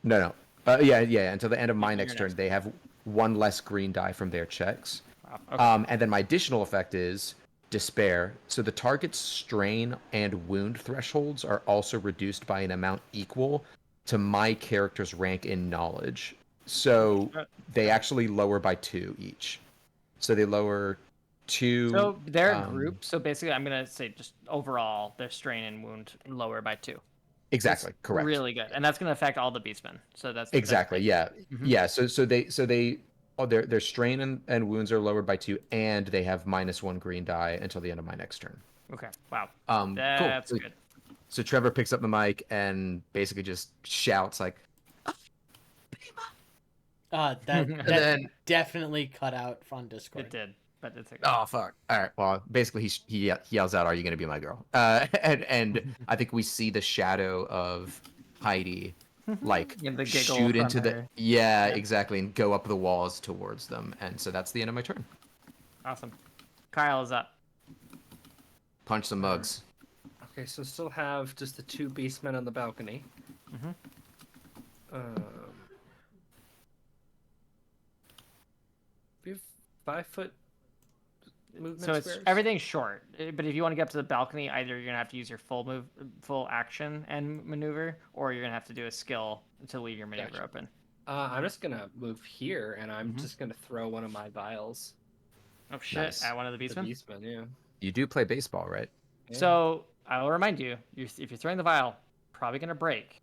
No. Yeah. Until the end of my next turn, they have 1 less green die from their checks. Wow. Okay. And then my additional effect is Despair. So the target's strain and wound thresholds are also reduced by an amount equal to my character's rank in knowledge. So they actually lower by 2 each. So they lower 2. So they're a group. So basically, I'm gonna say just overall, their strain and wound lower by 2. Exactly. That's correct. Really good, and that's gonna affect all the beastmen. So that's exactly. Yeah. So they. Oh, their strain and wounds are lowered by 2, and they have -1 green die until the end of my next turn. Okay. Wow. That's cool. Good. So Trevor picks up the mic and basically just shouts like, That then, definitely cut out on Discord. It did, but it's okay. "Oh fuck!" All right. Well, basically he yells out, "Are you gonna be my girl?" And I think we see the shadow of Heidi. Like shoot into the exactly, and go up the walls towards them, and so that's the end of my turn. Awesome. Kyle is up. Punch some mugs. Okay, so still have just the 2 beastmen on the balcony. We have 5-foot movement. So it's squares? everything's short, but if you want to get up to the balcony, either you're gonna have to use your full action and maneuver, or you're gonna have to do a skill to leave your maneuver open. I'm just gonna move here, and I'm just gonna throw one of my vials. Oh shit! Nice. At one of the beastmen. Yeah. You do play baseball, right? Yeah. So I will remind you, if you're throwing the vial, probably gonna break,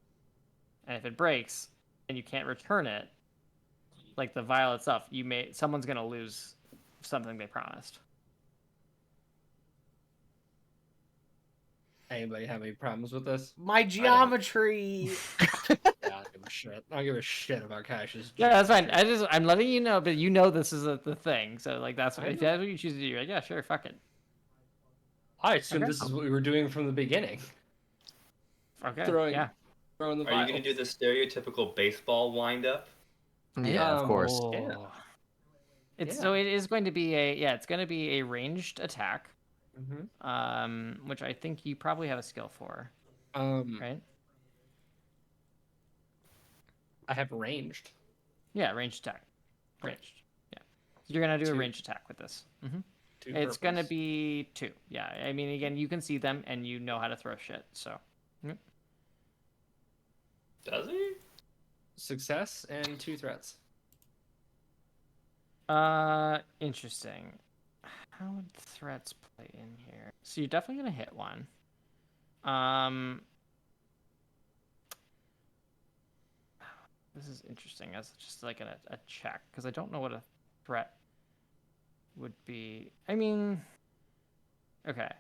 and if it breaks and you can't return it, like the vial itself, someone's gonna lose something they promised. Anybody have any problems with this? My geometry. Yeah, I don't give a shit. I don't give a shit about Cash's. Yeah, that's fine. I'm letting you know, but you know this is the thing. So like if that's what you choose to do, you're like, yeah, sure, fuck it. I assume this is what we were doing from the beginning. Okay. Throwing Yeah. throwing the Are you vial. going to do the stereotypical baseball wind-up? Yeah, of course. Yeah. It's Yeah. so it is going to be it's going to be a ranged attack. Mm-hmm. Which I think you probably have a skill for, right? I have ranged. Yeah, ranged attack. Ranged. Yeah. You're gonna do a Two. ranged attack with this. Two It's gonna purples. be 2. Yeah. I mean, again, you can see them and you know how to throw shit. So. Yep. Does he? Success and 2 threats. Interesting. How would threats play in here? So you're definitely gonna hit one. This is interesting as just like a check because I don't know what a threat would be. I mean, okay.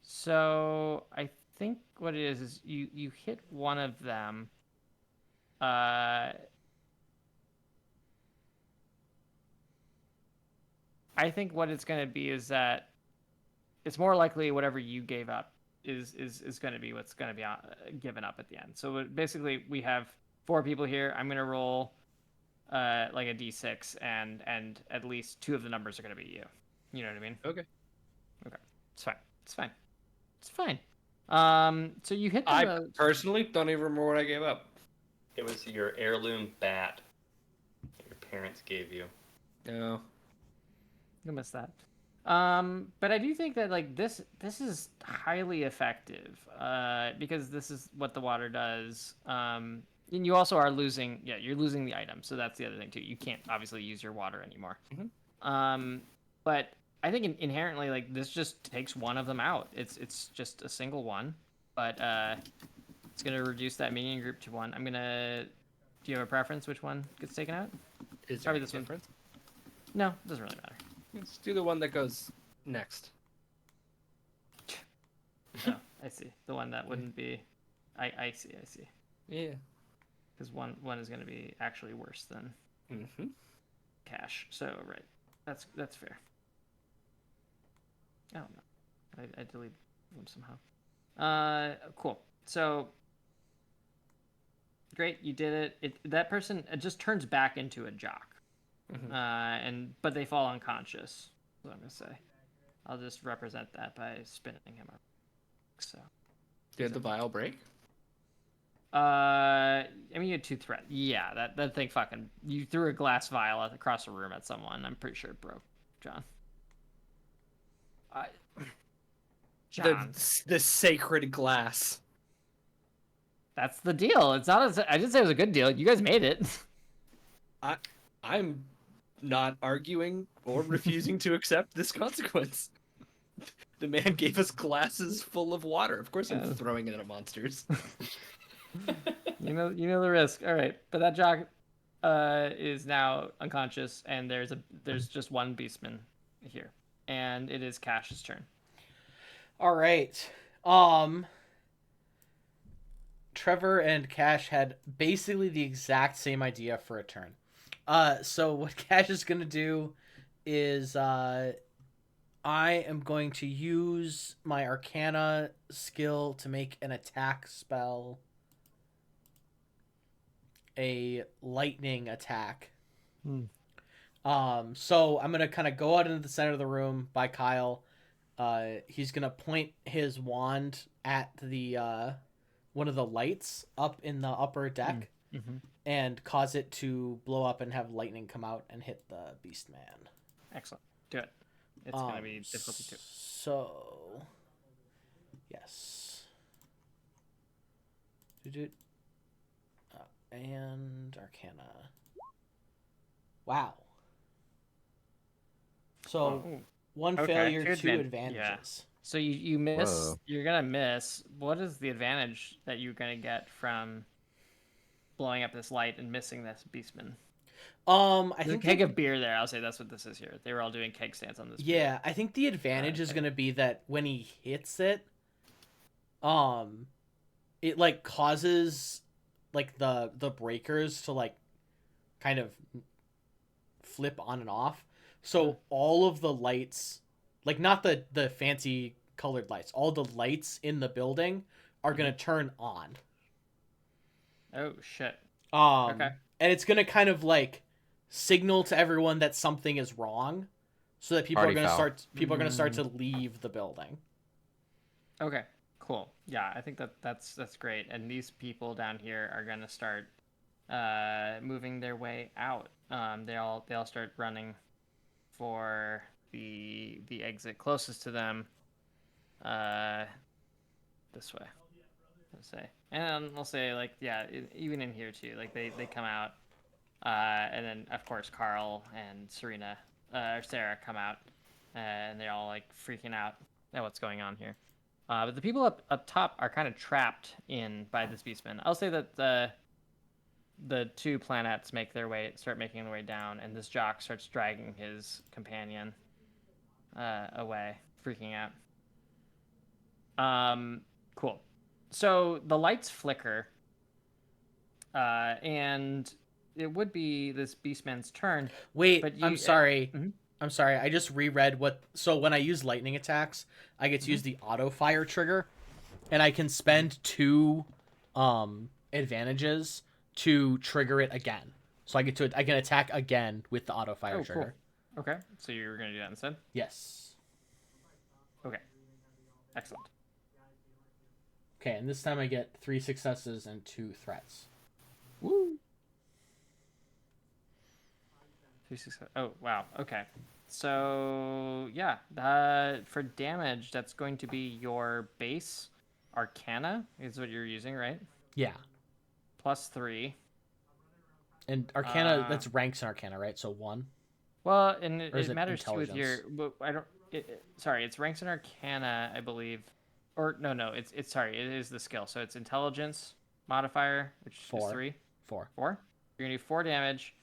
So I think what it is you hit one of them. I think what it's going to be is that it's more likely whatever you gave up is going to be what's going to be given up at the end. So basically, we have 4 people here. I'm going to roll like a d6, and at least 2 of the numbers are going to be you. You know what I mean? Okay. Okay. It's fine. It's fine. It's fine. So you hit I them. personally don't even remember what I gave up. It was your heirloom bat that your parents gave you. No. You'll miss that. But I do think that like this is highly effective because this is what the water does. And you also are losing, you're losing the item, so that's the other thing too. You can't obviously use your water anymore. But I think inherently like this just takes one of them out. It's just a single one, but it's gonna reduce that minion group to 1. I'm gonna. Do you have a preference which one gets taken out? Is there Probably any this one. difference? No, it doesn't really matter. Let's do the one that goes next. Oh, I see. The one that wouldn't be. I see. Yeah. Because one is going to be actually worse than Mm-hmm. cash. So right, that's fair. Oh no, I deleted them somehow. Cool. So great, you did it. That person it just turns back into a jock. But they fall unconscious. That's what I'm gonna say. I'll just represent that by spinning him up. So. Did the vial break? I mean, you had 2 threats. Yeah, that thing fucking. You threw a glass vial across the room at someone. I'm pretty sure it broke, John. John, The sacred glass. that's the deal. It's not. I didn't say it was a good deal. You guys made it. I'm not arguing or refusing to accept this consequence. The man gave us glasses full of water. Of course, I'm throwing it at monsters. You know the risk. All right, but that jock is now unconscious, and there's just one beastman here, and it is Cash's turn. All right. Trevor and Cash had basically the exact same idea for a turn. So what Cash is gonna do is I am going to use my Arcana skill to make an attack spell a lightning attack. So I'm gonna kind of go out into the center of the room by Kyle. He's gonna point his wand at the one of the lights up in the upper deck and cause it to blow up and have lightning come out and hit the beast man. Excellent. Do it. It's gonna be difficulty 2. So yes. And Arcana. Wow. So one failure, 2 advantages. Yeah. So you miss. Whoa. You're gonna miss. What is the advantage that you're gonna get from blowing up this light and missing this beastman? I There's a think keg of beer there. I'll say that's what this is here. They were all doing keg stands on this. Yeah, I think the advantage is going to be that when he hits it, it like causes like the breakers to like kind of flip on and off. So all of the lights, like not the fancy colored lights, all the lights in the building are gonna turn on. Oh shit. Um, Okay. and it's gonna kind of like signal to everyone that something is wrong, so that people Party are gonna foul. start. People are gonna start to leave the building. Okay. Cool. Yeah, I think that's great. And these people down here are gonna start moving their way out. They all start running for the exit closest to them. This way. Let's say, and we'll say like even in here too. Like they come out, and then of course Carl and Serena, or Sarah come out, and they're all like freaking out at what's going on here. But the people up top are kind of trapped in by this beastman. I'll say that the two planets start making their way down, and this jock starts dragging his companion away, freaking out. Cool. So the lights flicker, and it would be this beastman's turn. Wait, But I'm sorry. Mhm. I'm sorry. I just reread what. So when I use lightning attacks, I get to use the auto fire trigger, and I can spend 2 advantages to trigger it again. So I can attack again with the auto fire Oh, trigger. cool. Okay, so you're gonna do that instead. Yes. Okay, excellent. Okay, and this time I get 3 successes and 2 threats. Woo. 3 success. Oh wow. Okay. So yeah, for damage, that's going to be your base Arcana is what you're using, right? Yeah. +3. And Arcana, that's ranks in Arcana, right? So 1. Well, and Or is it it matters too with your. intelligence? But I don't. Sorry, it's ranks in Arcana, I believe. Or no, it's sorry, it is the skill. So it's intelligence modifier, which is 4. 3. 4. 4. You're gonna do 4 damage.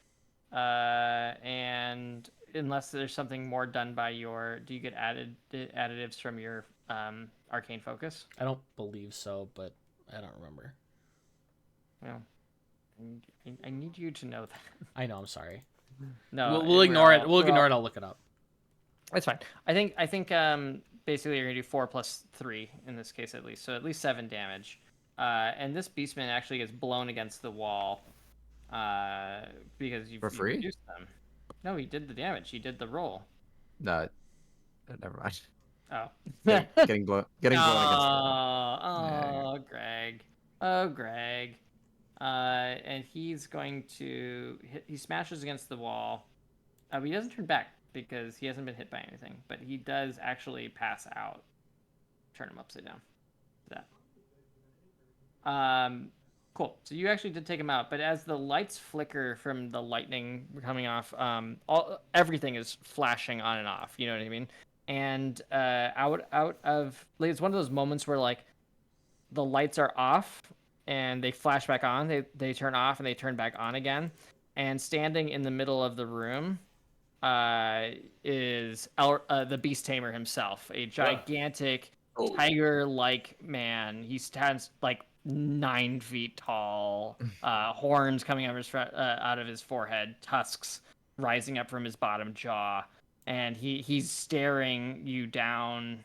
And unless there's something more done by your, do you get additives from your arcane focus? I don't believe so, but I don't remember. Well, I need you to know that. I know. I'm sorry. No, We'll ignore it. We'll ignore it. I'll look it up. That's fine. I think basically you're gonna do 4 + 3 in this case at least, so at least 7 damage. And this beastman actually gets blown against the wall, because you free? reduced them. No, he did the damage. He did the roll. No, never mind. Oh. Getting blown against the wall. Oh, Greg. Oh, Greg. And he's going to he smashes against the wall. But he doesn't turn back because he hasn't been hit by anything. But he does actually pass out. Turn him upside down. That. Cool. So you actually did take him out, but as the lights flicker from the lightning coming off, everything is flashing on and off. You know what I mean? And out of like, it's one of those moments where like the lights are off and they flash back on. They turn off and they turn back on again. And standing in the middle of the room is the Beast Tamer himself, a gigantic tiger-like man. He stands like 9 feet tall, horns coming out of his forehead, tusks rising up from his bottom jaw, and he's staring you down,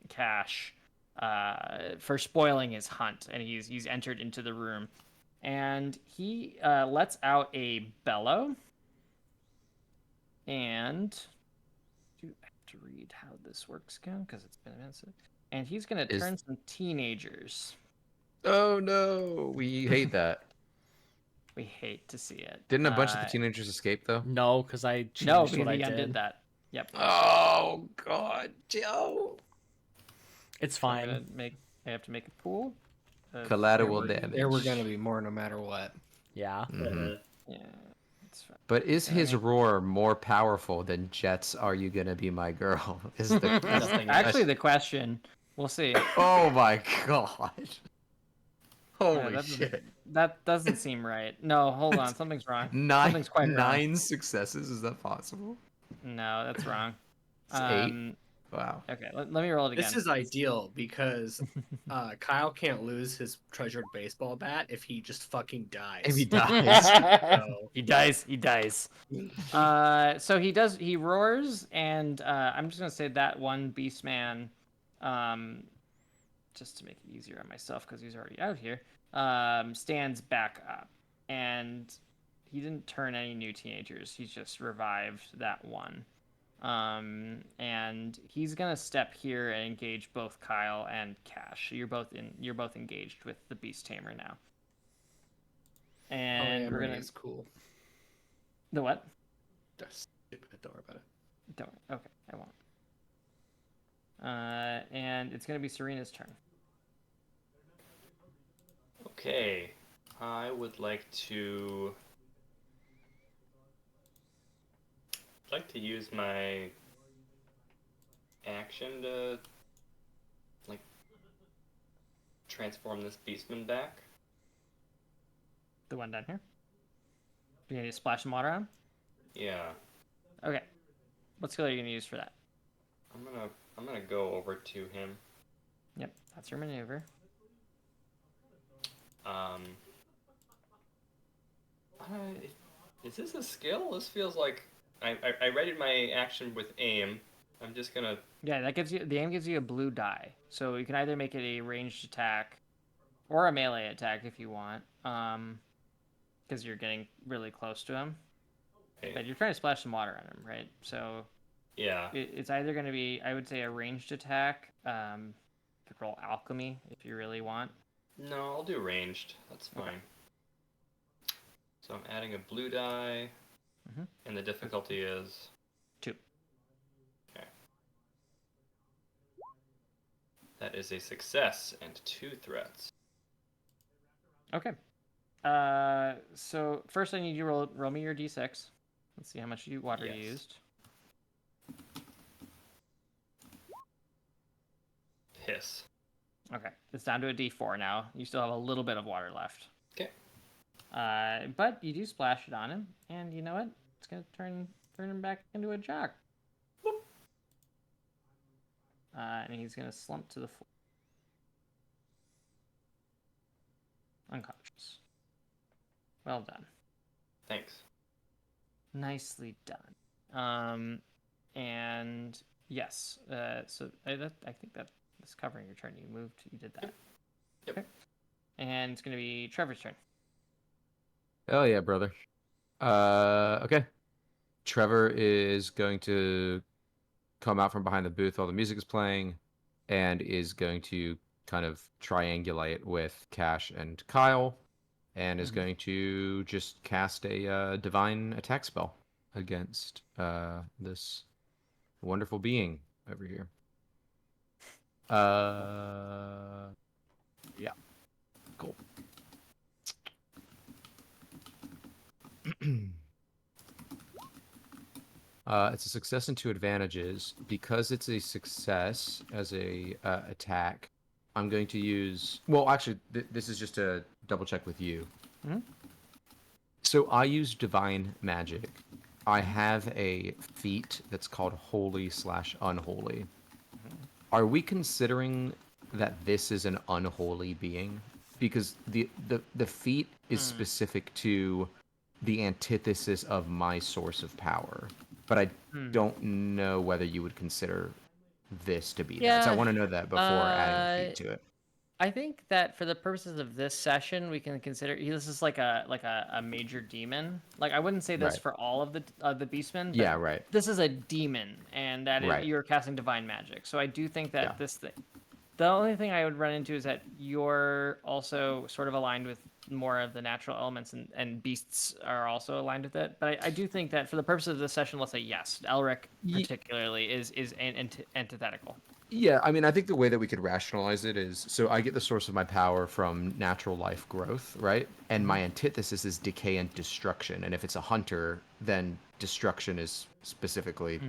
Cash, for spoiling his hunt, and he's entered into the room, and he lets out a bellow, and I have to read how this works again because it's been a minute. And he's gonna turn some teenagers. Oh no, we hate that. We hate to see it. Didn't a bunch of the teenagers escape though? No, because I changed No, what because I he did. undid that. Yep. Oh god, Joe. It's So fine. I have to make a pool. Collateral damage. There were gonna be more no matter what. Yeah. Mhm. Yeah, it's fine. But is his roar more powerful than Jet's "Are You Gonna Be My Girl"? Is the That's actually the question. We'll see. Oh my god. Holy shit. That doesn't seem right. No, hold on. Something's wrong. Something's quite wrong. 9 successes? Is that possible? No, that's wrong. It's 8? Wow. Okay, let me roll it again. This is ideal because Kyle can't lose his treasured baseball bat if he just fucking dies. If he dies. So, He dies. So he roars, and I'm just gonna say that one beast man just to make it easier on myself because he's already out here, stands back up. And he didn't turn any new teenagers. He just revived that one. And he's gonna step here and engage both Kyle and Cash. You're both engaged with the Beast Tamer now. And we're gonna is cool. the what? Just stupid. Don't worry about it. Don't. Okay, I won't. And it's gonna be Serena's turn. Okay, I would like to use my action to like transform this beastman back. The one down here. You gonna splash some water on him? Yeah, Okay. What skill are you gonna use for that? I'm gonna go over to him. Yep, that's your maneuver. Is this a skill? This feels like I readied my action with aim. I'm just gonna. Yeah, the aim gives you a blue die, so you can either make it a ranged attack or a melee attack if you want, because you're getting really close to him. Okay. But you're trying to splash some water on him, right? So Yeah. it's either going to be, I would say, a ranged attack. You could roll alchemy if you really want. No, I'll do ranged. That's fine. Okay. So I'm adding a blue die, Mhm. and the difficulty is 2. okay. That is a success and 2 threats. Okay. So first I need you to roll me your d6. Let's see how much water you Yes. used. Piss. Okay, it's down to a d4 now. You still have a little bit of water left. Okay. But you do splash it on him, and you know what? It's gonna turn him back into a jock. Whoop. And he's gonna slump to the floor, unconscious. Well done. Thanks. Nicely done. And yes. So I think that's covering your turn. You did that. Yep. Okay. And it's gonna be Trevor's turn. Hell yeah, brother. Okay. Trevor is going to come out from behind the booth while the music is playing and is going to kind of triangulate with Cash and Kyle and is going to just cast a divine attack spell against this wonderful being over here. Yeah. Cool. It's a success and 2 advantages. Because it's a success as a attack, I'm going to use... Well, actually, this is just to double check with you. Mhm. So I use divine magic. I have a feat that's called holy/unholy. Are we considering that this is an unholy being? Because the feat is specific to the antithesis of my source of power. But I don't know whether you would consider this to be that. So I Yeah, want to know that before adding a feat to it. I think that for the purposes of this session, we can consider this is like a major demon. Like I wouldn't say this Right. for all of the beastmen. But Yeah, right. This is a demon, and that Right. you're casting divine magic. So I do think that Yeah. this thing. The only thing I would run into is that you're also sort of aligned with more of the natural elements, and beasts are also aligned with it. But I do think that for the purposes of this session, let's say yes, Elric particularly is antithetical. Yeah, I mean, I think the way that we could rationalize it is, so I get the source of my power from natural life growth, right? And my antithesis is decay and destruction. And if it's a hunter, then destruction is specifically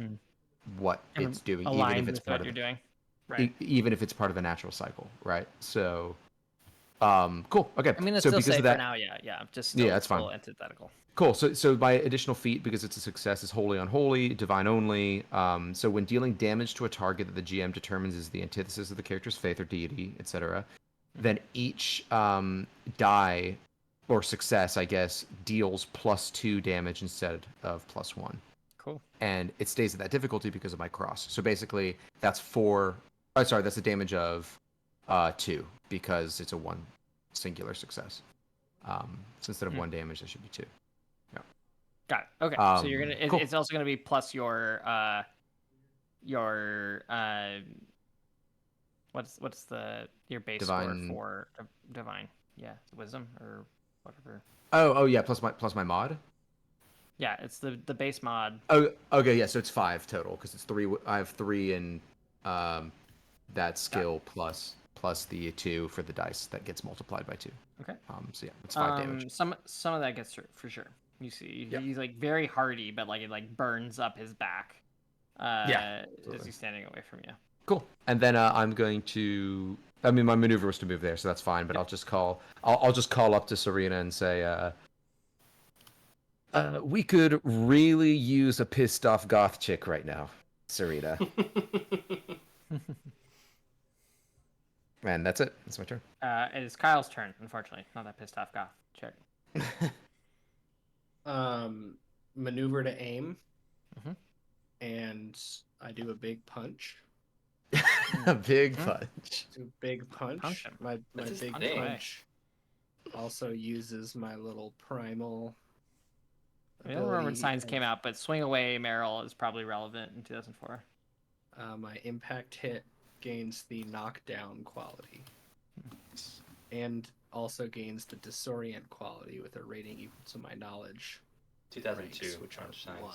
what it's doing, even Aligned if it's with part what of you're doing. Right. even if it's part of the natural cycle, right? So, cool. Okay. I mean, it's so still because safe of that, for now. Yeah. Just Yeah, that's still fine. antithetical. Cool. So my additional feat, because it's a success, is holy unholy, divine only. So when dealing damage to a target that the GM determines is the antithesis of the character's faith or deity, etc., then each die or success, I guess, deals +2 damage instead of +1. Cool. And it stays at that difficulty because of my cross. So basically, that's 4. Oh, sorry, that's a damage of 2 because it's a 1 singular success. So instead of 1 damage, there should be 2. Got it. Okay, so you're gonna. Cool. It's also gonna be plus your what's your base Divine. score for divine? Yeah, wisdom or whatever. Oh yeah, plus my mod. Yeah, it's the base mod. Oh, okay, yeah. So it's 5 total because it's 3. I have 3 in that skill plus the 2 for the dice that gets multiplied by 2. Okay. So yeah, it's 5 damage. Some of that gets through for sure. You see, Yep. he's like very hardy, but like it like burns up his back. Yeah, as absolutely. he's standing away from you. Cool. And then I'm going to. I mean, my maneuver was to move there, so that's fine. But I'll just call. I'll just call up to Serena and say, we could really use a pissed off goth chick right now, Serena. And that's it. That's my turn. It is Kyle's turn, unfortunately. Not that pissed off goth chick. Maneuver to aim. Mhm. And I do a big punch. A big punch. Do a big punch. Punch him. My That's his big name. punch also uses my little primal. I don't remember when ability signs of, came out, but Swing Away Meryl is probably relevant in 2004. My impact hit gains the knockdown quality, and also gains the disorient quality with a rating equal to my knowledge 2002, ranks, which are on Shines. 1.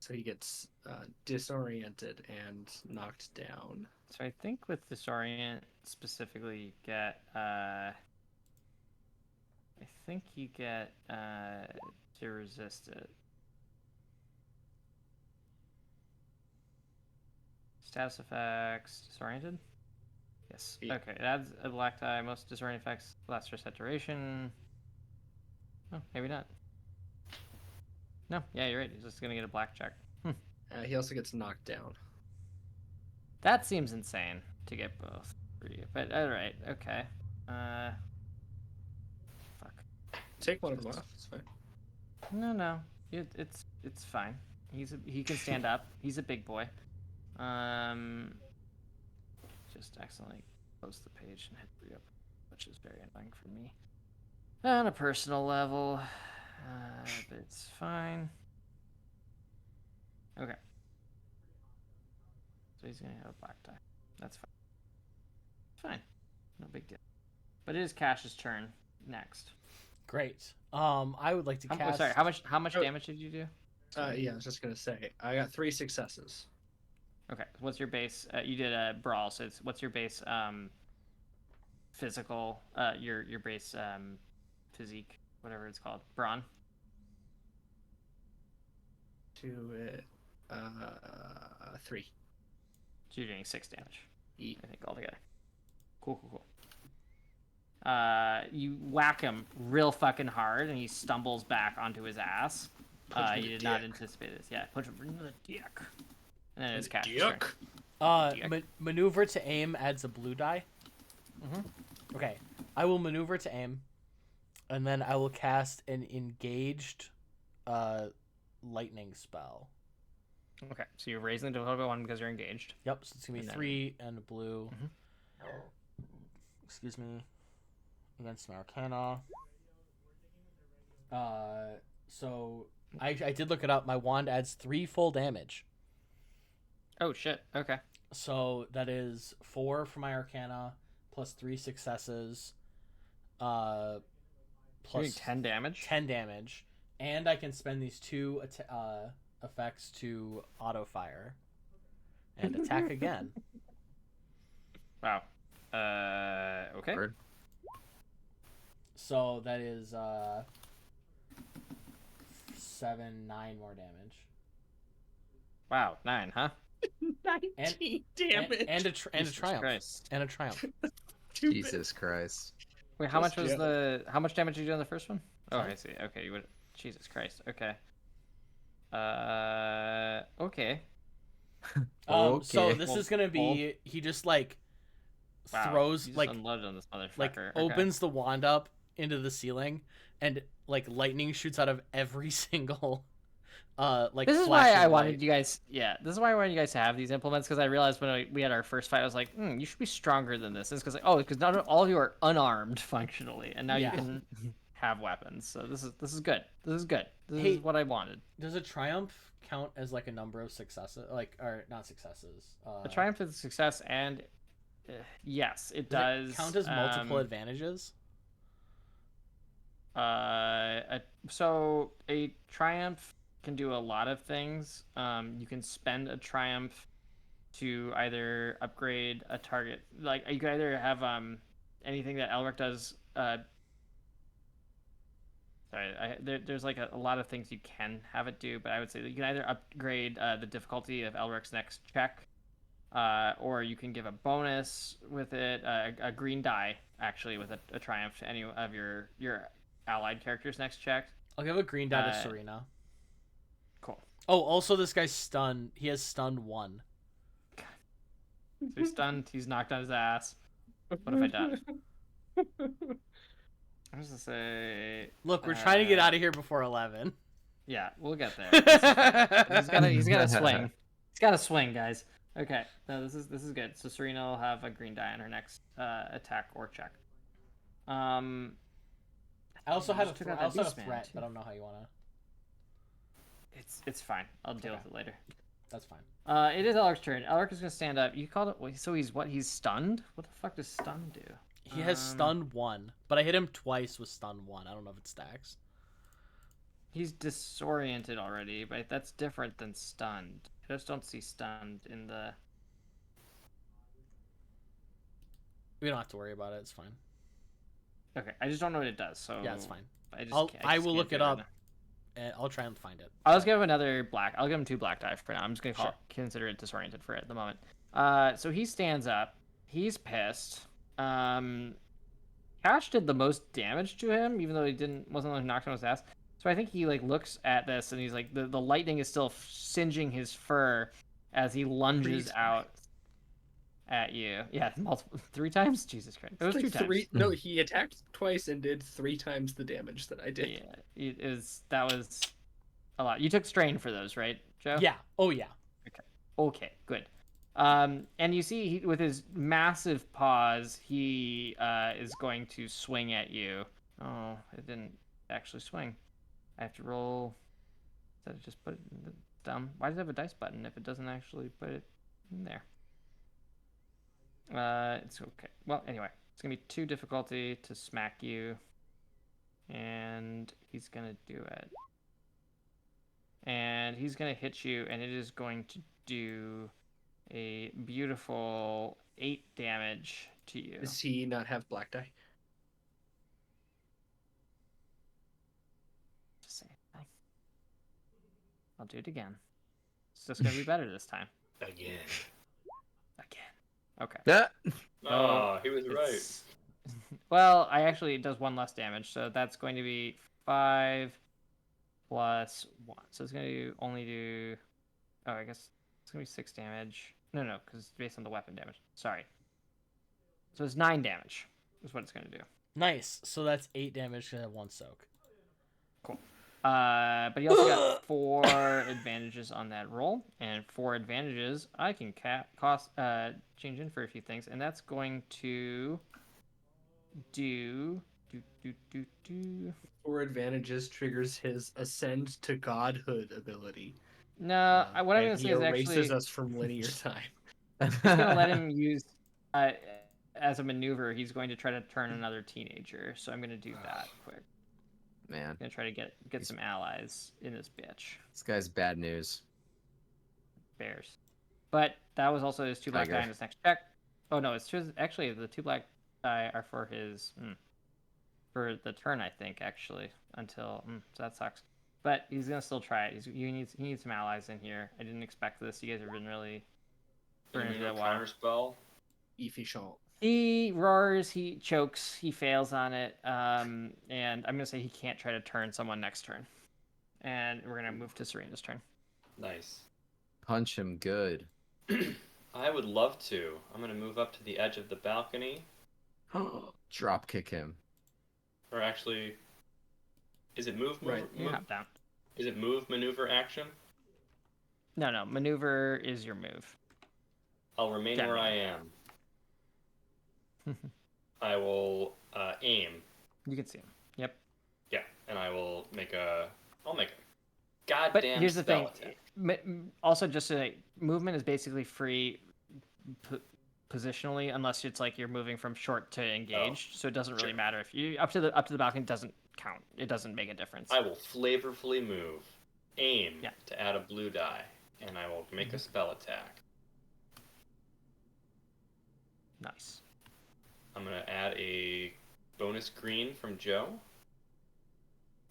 So he gets disoriented and knocked down. So I think with Disorient specifically, you get I think you get to resist it. Status effects, disoriented? Yes. Yeah. Okay, it adds a black die. Most disorient effects last for set duration. Oh, maybe not. No, yeah, you're right. He's just gonna get a black check. He also gets knocked down. That seems insane to get both for you. But alright, okay. Fuck. Take one of them off. It's fine. No. It's fine. He can stand up. He's a big boy. Just accidentally close the page and hit re-up, which is very annoying for me. On a personal level, but it's fine. Okay. So he's gonna have a black die. That's fine. Fine. No big deal. But it is Cash's turn next. Great. I would like to cast. Sorry, how much damage did you do? Yeah, I was just gonna say I got 3 successes. Okay. What's your base? You did a brawl, so what's your base physical your base physique, whatever it's called. Brawn. To it 3. So you're doing 6 damage. Eat. I think altogether. Cool. You whack him real fucking hard, and he stumbles back onto his ass. Punch him in You the did not dick. anticipate this. Yeah, punch him in the dick. And then it's Cash's Dick. turn. Maneuver to aim adds a blue die. Mhm. Okay, I will maneuver to aim, and then I will cast an engaged, lightning spell. Okay, so you're raising the difficulty by 1 because you're engaged. Yep, so it's gonna be And then- 3 and a blue. Excuse me. Against an Arcana. So I did look it up. My wand adds 3 full damage. Oh shit. Okay. So that is 4 for my Arcana, plus 3 successes, Doing plus 10 damage. 10 damage, and I can spend these 2 effects to auto fire and attack again. Wow. Okay. Word. So that is 7, 9 more damage. Wow. 9, huh? 19 damage. And a Jesus triumph. Christ. And a triumph. Jesus Christ. Wait, how much Just was how much damage did you do on the first one? Oh, Sorry? I see. Okay, you would. Jesus Christ. Okay. Okay. So Okay. this is gonna be he just like Wow. throws you just like unloaded on this motherfucker. like Okay. opens the wand up into the ceiling, and like lightning shoots out of every single like This is why flashing I light. wanted you guys. Yeah, this is why I wanted you guys to have these implements because I realized when we had our first fight, I was like, you should be stronger than this. It's because because not all of you are unarmed functionally, and now you Yeah. can have weapons. So this is good. This is good. This Hey, is what I wanted. Does a triumph count as like a number of successes, like or not successes? A triumph is a success, and yes, it does. It count as multiple advantages? So a triumph can do a lot of things. You can spend a triumph to either upgrade a target, like you can either have anything that Elric does. There's like a lot of things you can have it do, but I would say that you can either upgrade the difficulty of Elric's next check, or you can give a bonus with it, a green die actually with a triumph to any of your allied character's next check. I'll give a green die to Serena. Cool. Oh, also this guy's stunned. He has stunned 1. So he's stunned. He's knocked on his ass. What have I done? I was gonna say. Look, we're trying to get out of here before 11. Yeah, we'll get there. He's got to swing. He's got to swing, guys. Okay, no, this is good. So Serena will have a green die on her next attack or check. I also have a took out I that also have a beast man, threat, too. but I don't know how you wanna. It's fine. I'll deal Okay. with it later. That's fine. It is Elric's turn. Elric is gonna stand up. You called it. So he's what? He's stunned. What the fuck does stun do? He has stunned 1, but I hit him twice with stun 1. I don't know if it stacks. He's disoriented already, but that's different than stunned. I just don't see stunned in the. We don't have to worry about it. It's fine. Okay, I just don't know what it does. So Yeah, it's fine. I just I just will can't look do it right up, now. and I'll try and find it. I'll just give him another black. I'll give him 2 black die for now. I'm just gonna Sure. consider it disoriented for it at the moment. So he stands up. He's pissed. Cash did the most damage to him, even though he wasn't the one who knocked on his ass. So I think he like looks at this and he's like, the lightning is still singeing his fur as he lunges Freeze. out at you. Yeah, multiple 3 times. Jesus Christ, it was Like 2 times. 3. No, he attacked twice and did 3 times the damage that I did. Yeah, that was a lot. You took strain for those, right, Joe? Yeah. Oh yeah. Okay, good. And you see, with his massive paws, he is going to swing at you. Oh, it didn't actually swing. I have to roll. Instead of just put it in the thumb. Why does it have a dice button if it doesn't actually put it in there? It's okay. Well, anyway, it's gonna be 2 difficulty to smack you, and he's gonna do it. And he's gonna hit you, and it is going to do a beautiful 8 damage to you. Does he not have black die? Just say anything. I'll do it again. It's just gonna be better this time. Again. Okay. Yeah. Oh, he was right. It's- Well, it does 1 less damage, so that's going to be 5 plus 1. So it's going to only do. Oh, I guess it's going to be 6 damage. No, because it's based on the weapon damage. Sorry. So it's 9 damage, is what it's going to do. Nice. So that's 8 damage to 1 soak. But he also got 4 advantages on that roll, and 4 advantages I can change in for a few things, and that's going to do. 4 advantages triggers his ascend to godhood ability. No, what I'm and going to say he is erases actually us from linear time. he's going to let him use as a maneuver. He's going to try to turn another teenager, so I'm going to do that quick. Man, I'm going to try to get some allies in this bitch. this guy's bad news. Bears. But that was also his 2 black Tiger. die in his next check. Oh no, actually the 2 black die are for his for the turn, I think, actually, until so that sucks. But he's gonna still try it. He needs some allies in here. I didn't expect this. You guys have been really burning Any that water. counter spell? Efficient. He roars, he chokes, he fails on it, and I'm gonna say he can't try to turn someone next turn. And we're gonna move to Serena's turn. Nice. Punch him good. I would love to. I'm gonna move up to the edge of the balcony, Drop kick him. or actually, is it move? Right, You hop down. Is it move, maneuver, action? No. Maneuver is your move. I'll remain where I am. I will aim. You can see him. Yep. Yeah, and I'll make a But goddamn here's the thing. spell attack. Also, just to say, movement is basically free positionally, unless it's like you're moving from short to engaged. So it doesn't really sure. matter if you up to the balcony doesn't count. It doesn't make a difference. I will flavorfully move, aim Yeah. to add a blue die, and I will make a spell attack. Nice. I'm gonna add a bonus green from Joe,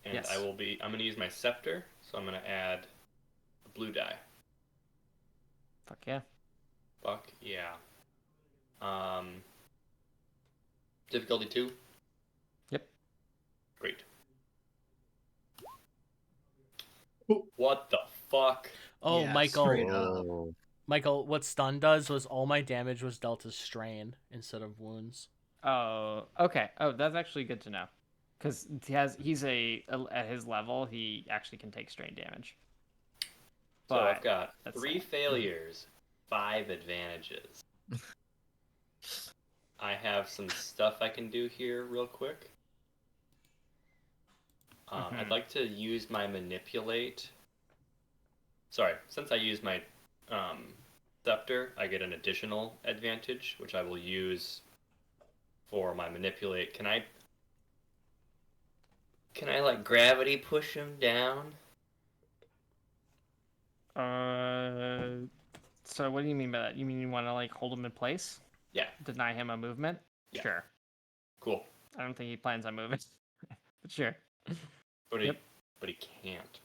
and Yes. I'm gonna use my scepter, so I'm gonna add a blue die. Fuck yeah. Fuck yeah. Difficulty 2. Yep. Great. What the fuck? Oh, Yeah, Michael. straight up. Oh. Michael, what stun does was all my damage was dealt as strain instead of wounds. Oh, okay. Oh, that's actually good to know. Because he's at his level, he actually can take strain damage. So I've got that's 3 failures, 5 advantages. I have some stuff I can do here real quick. I'd like to use my manipulate. Sorry, since I use my scepter, I get an additional advantage, which I will use for my manipulate. Can I like gravity push him down? So what do you mean by that? You mean you want to like hold him in place? Yeah. Deny him a movement? Yeah. Sure. Cool. I don't think he plans on moving. But sure. But Yep. he can't.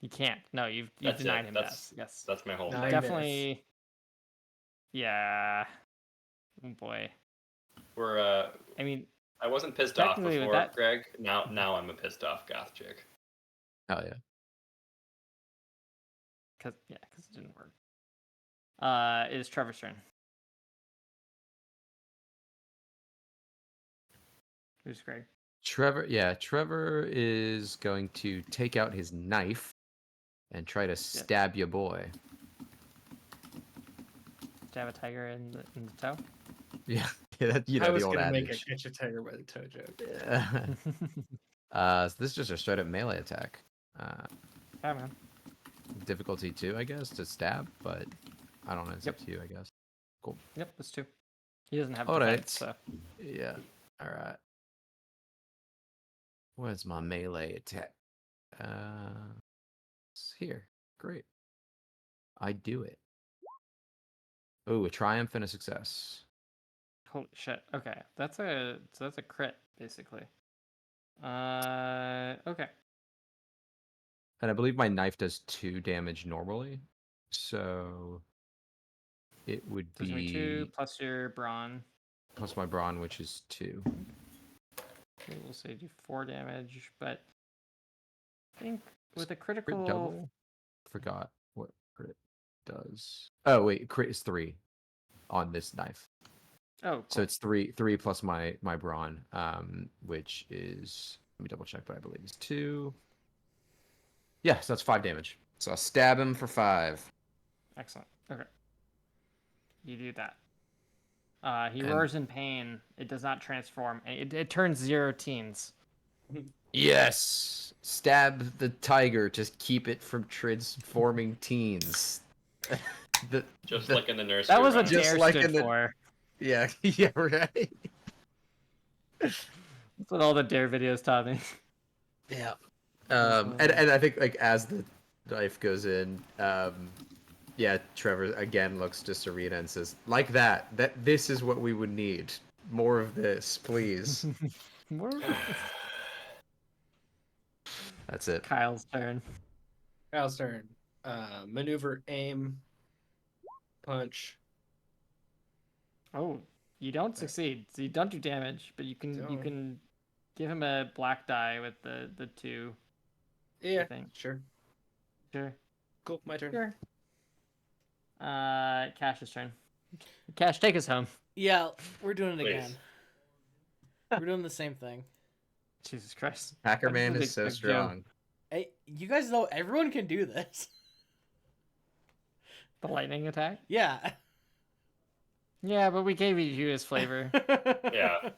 He can't. No, you've That's denied it. him That's- that. Yes. That's my whole Nice. thing. Definitely. Yeah. Oh boy. We're I mean, I wasn't pissed off Technically with before, that- Greg. Now I'm a pissed off goth chick. Hell yeah. because it didn't work. It is Trevor's turn. Who's Greg? Trevor is going to take out his knife and try to stab your boy. Stab a tiger in the toe. Yeah, that, I was the old gonna make a adage. catch a tiger by the toe joke. So this is just a straight up melee attack. Yeah, man. Difficulty 2, I guess, to stab, but I don't know. It's up to you, I guess. Yep, that's 2. He doesn't have All defense, right. so Yeah. All right. Where's my melee attack? It's here. Great. I do it. Oh, a triumph and a success. holy shit. Okay, that's a crit basically. Okay. And I believe my knife does 2 damage normally. So it would So it's gonna be be 2 plus your brawn. plus my brawn, which is 2. Okay, we'll say do 4 damage, but I think with a Crit critical double? Forgot what crit does. Oh wait, crit is 3 on this knife. Oh, cool. So it's 3 plus my brawn, which is, let me double check, but I believe it's 2. Yeah, so that's 5 damage. So I'll stab him for 5. Excellent. Okay. You do that. He And- roars in pain. It does not transform. It turns 0 teens. Yes! Stab the tiger to keep it from transforming teens. Just like in the nursery. That was what rhyme. Just Dare like stood in the- for. Yeah, yeah, right. That's what all the Dare videos taught me. Yeah. And I think like as the knife goes in, yeah, Trevor again looks to Serena and says, "Like that. This is what we would need. More of this, please." That's it. Kyle's turn. Kyle's turn. Maneuver, aim, punch. Oh, you don't succeed. So you don't do damage, but you Don't. can give him a black die with the 2. Yeah, think. sure. Sure. Cool, my turn. Sure. Cash's turn. Cash, take us home. Yeah, we're doing it Please. again. We're doing the same thing. Jesus Christ. Hacker I just Man really is so like Joe. strong. Hey, you guys know everyone can do this. The lightning attack? Yeah. Yeah, but we gave you his flavor. Yeah.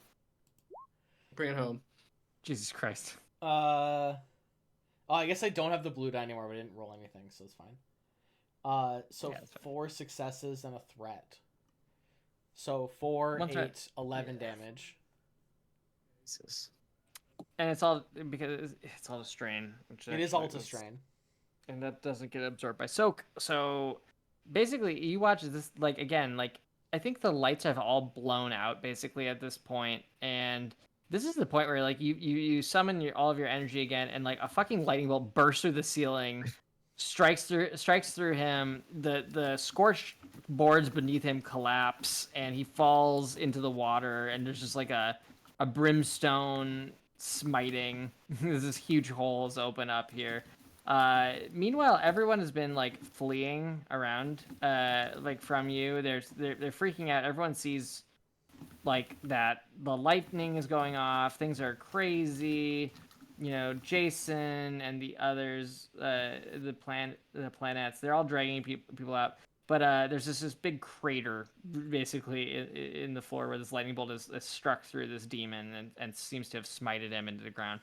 Bring it home. Jesus Christ. Oh, I guess I don't have the blue die anymore, but I didn't roll anything, so it's fine. So Yeah, it's fine. 4 successes and a threat. So 4, One 8, threat. 11 damage. Jesus. And it's all because it's all to strain. Which It is actually all to was- strain. and that doesn't get absorbed by soak. So basically, you watch this like again, like I think the lights have all blown out basically at this point, and this is the point where like you summon all of your energy again, and like a fucking lightning bolt bursts through the ceiling, strikes through him. The scorched boards beneath him collapse, and he falls into the water, and there's just like a brimstone smiting. There's this huge holes open up here. Meanwhile, everyone has been like fleeing around, like from you. They're freaking out. Everyone sees like that the lightning is going off. Things are crazy. You know, Jason and the others, the planets, they're all dragging people out. But there's this big crater basically in the floor where this lightning bolt is struck through this demon and seems to have smited him into the ground.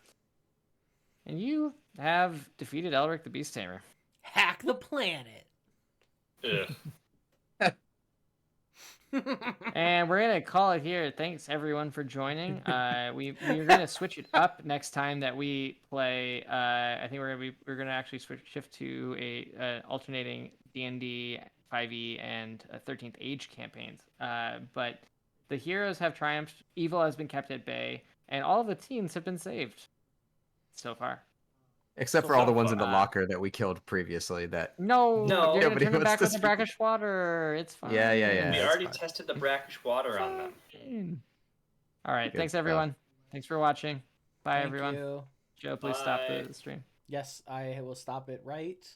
And you have defeated Elric the Beast Tamer. Hack the planet. Ugh. And we're gonna call it here. Thanks everyone for joining. We're gonna switch it up next time that we play. I think we're gonna actually shift to a alternating D&D 5e and 13th Age campaigns. But the heroes have triumphed. Evil has been kept at bay, and all of the teens have been saved so far. Except So for all the far, ones in the locker that we killed previously. That No, No. you're gonna Nobody turn them wants back to with the speak. brackish water. It's fine. Yeah. We it's already fine. tested the brackish water on them. Fine. All right. Good Thanks, stuff. everyone. Thanks for watching. Bye, Thank everyone. you. Joe, please stop Bye. the stream. Yes, I will stop it right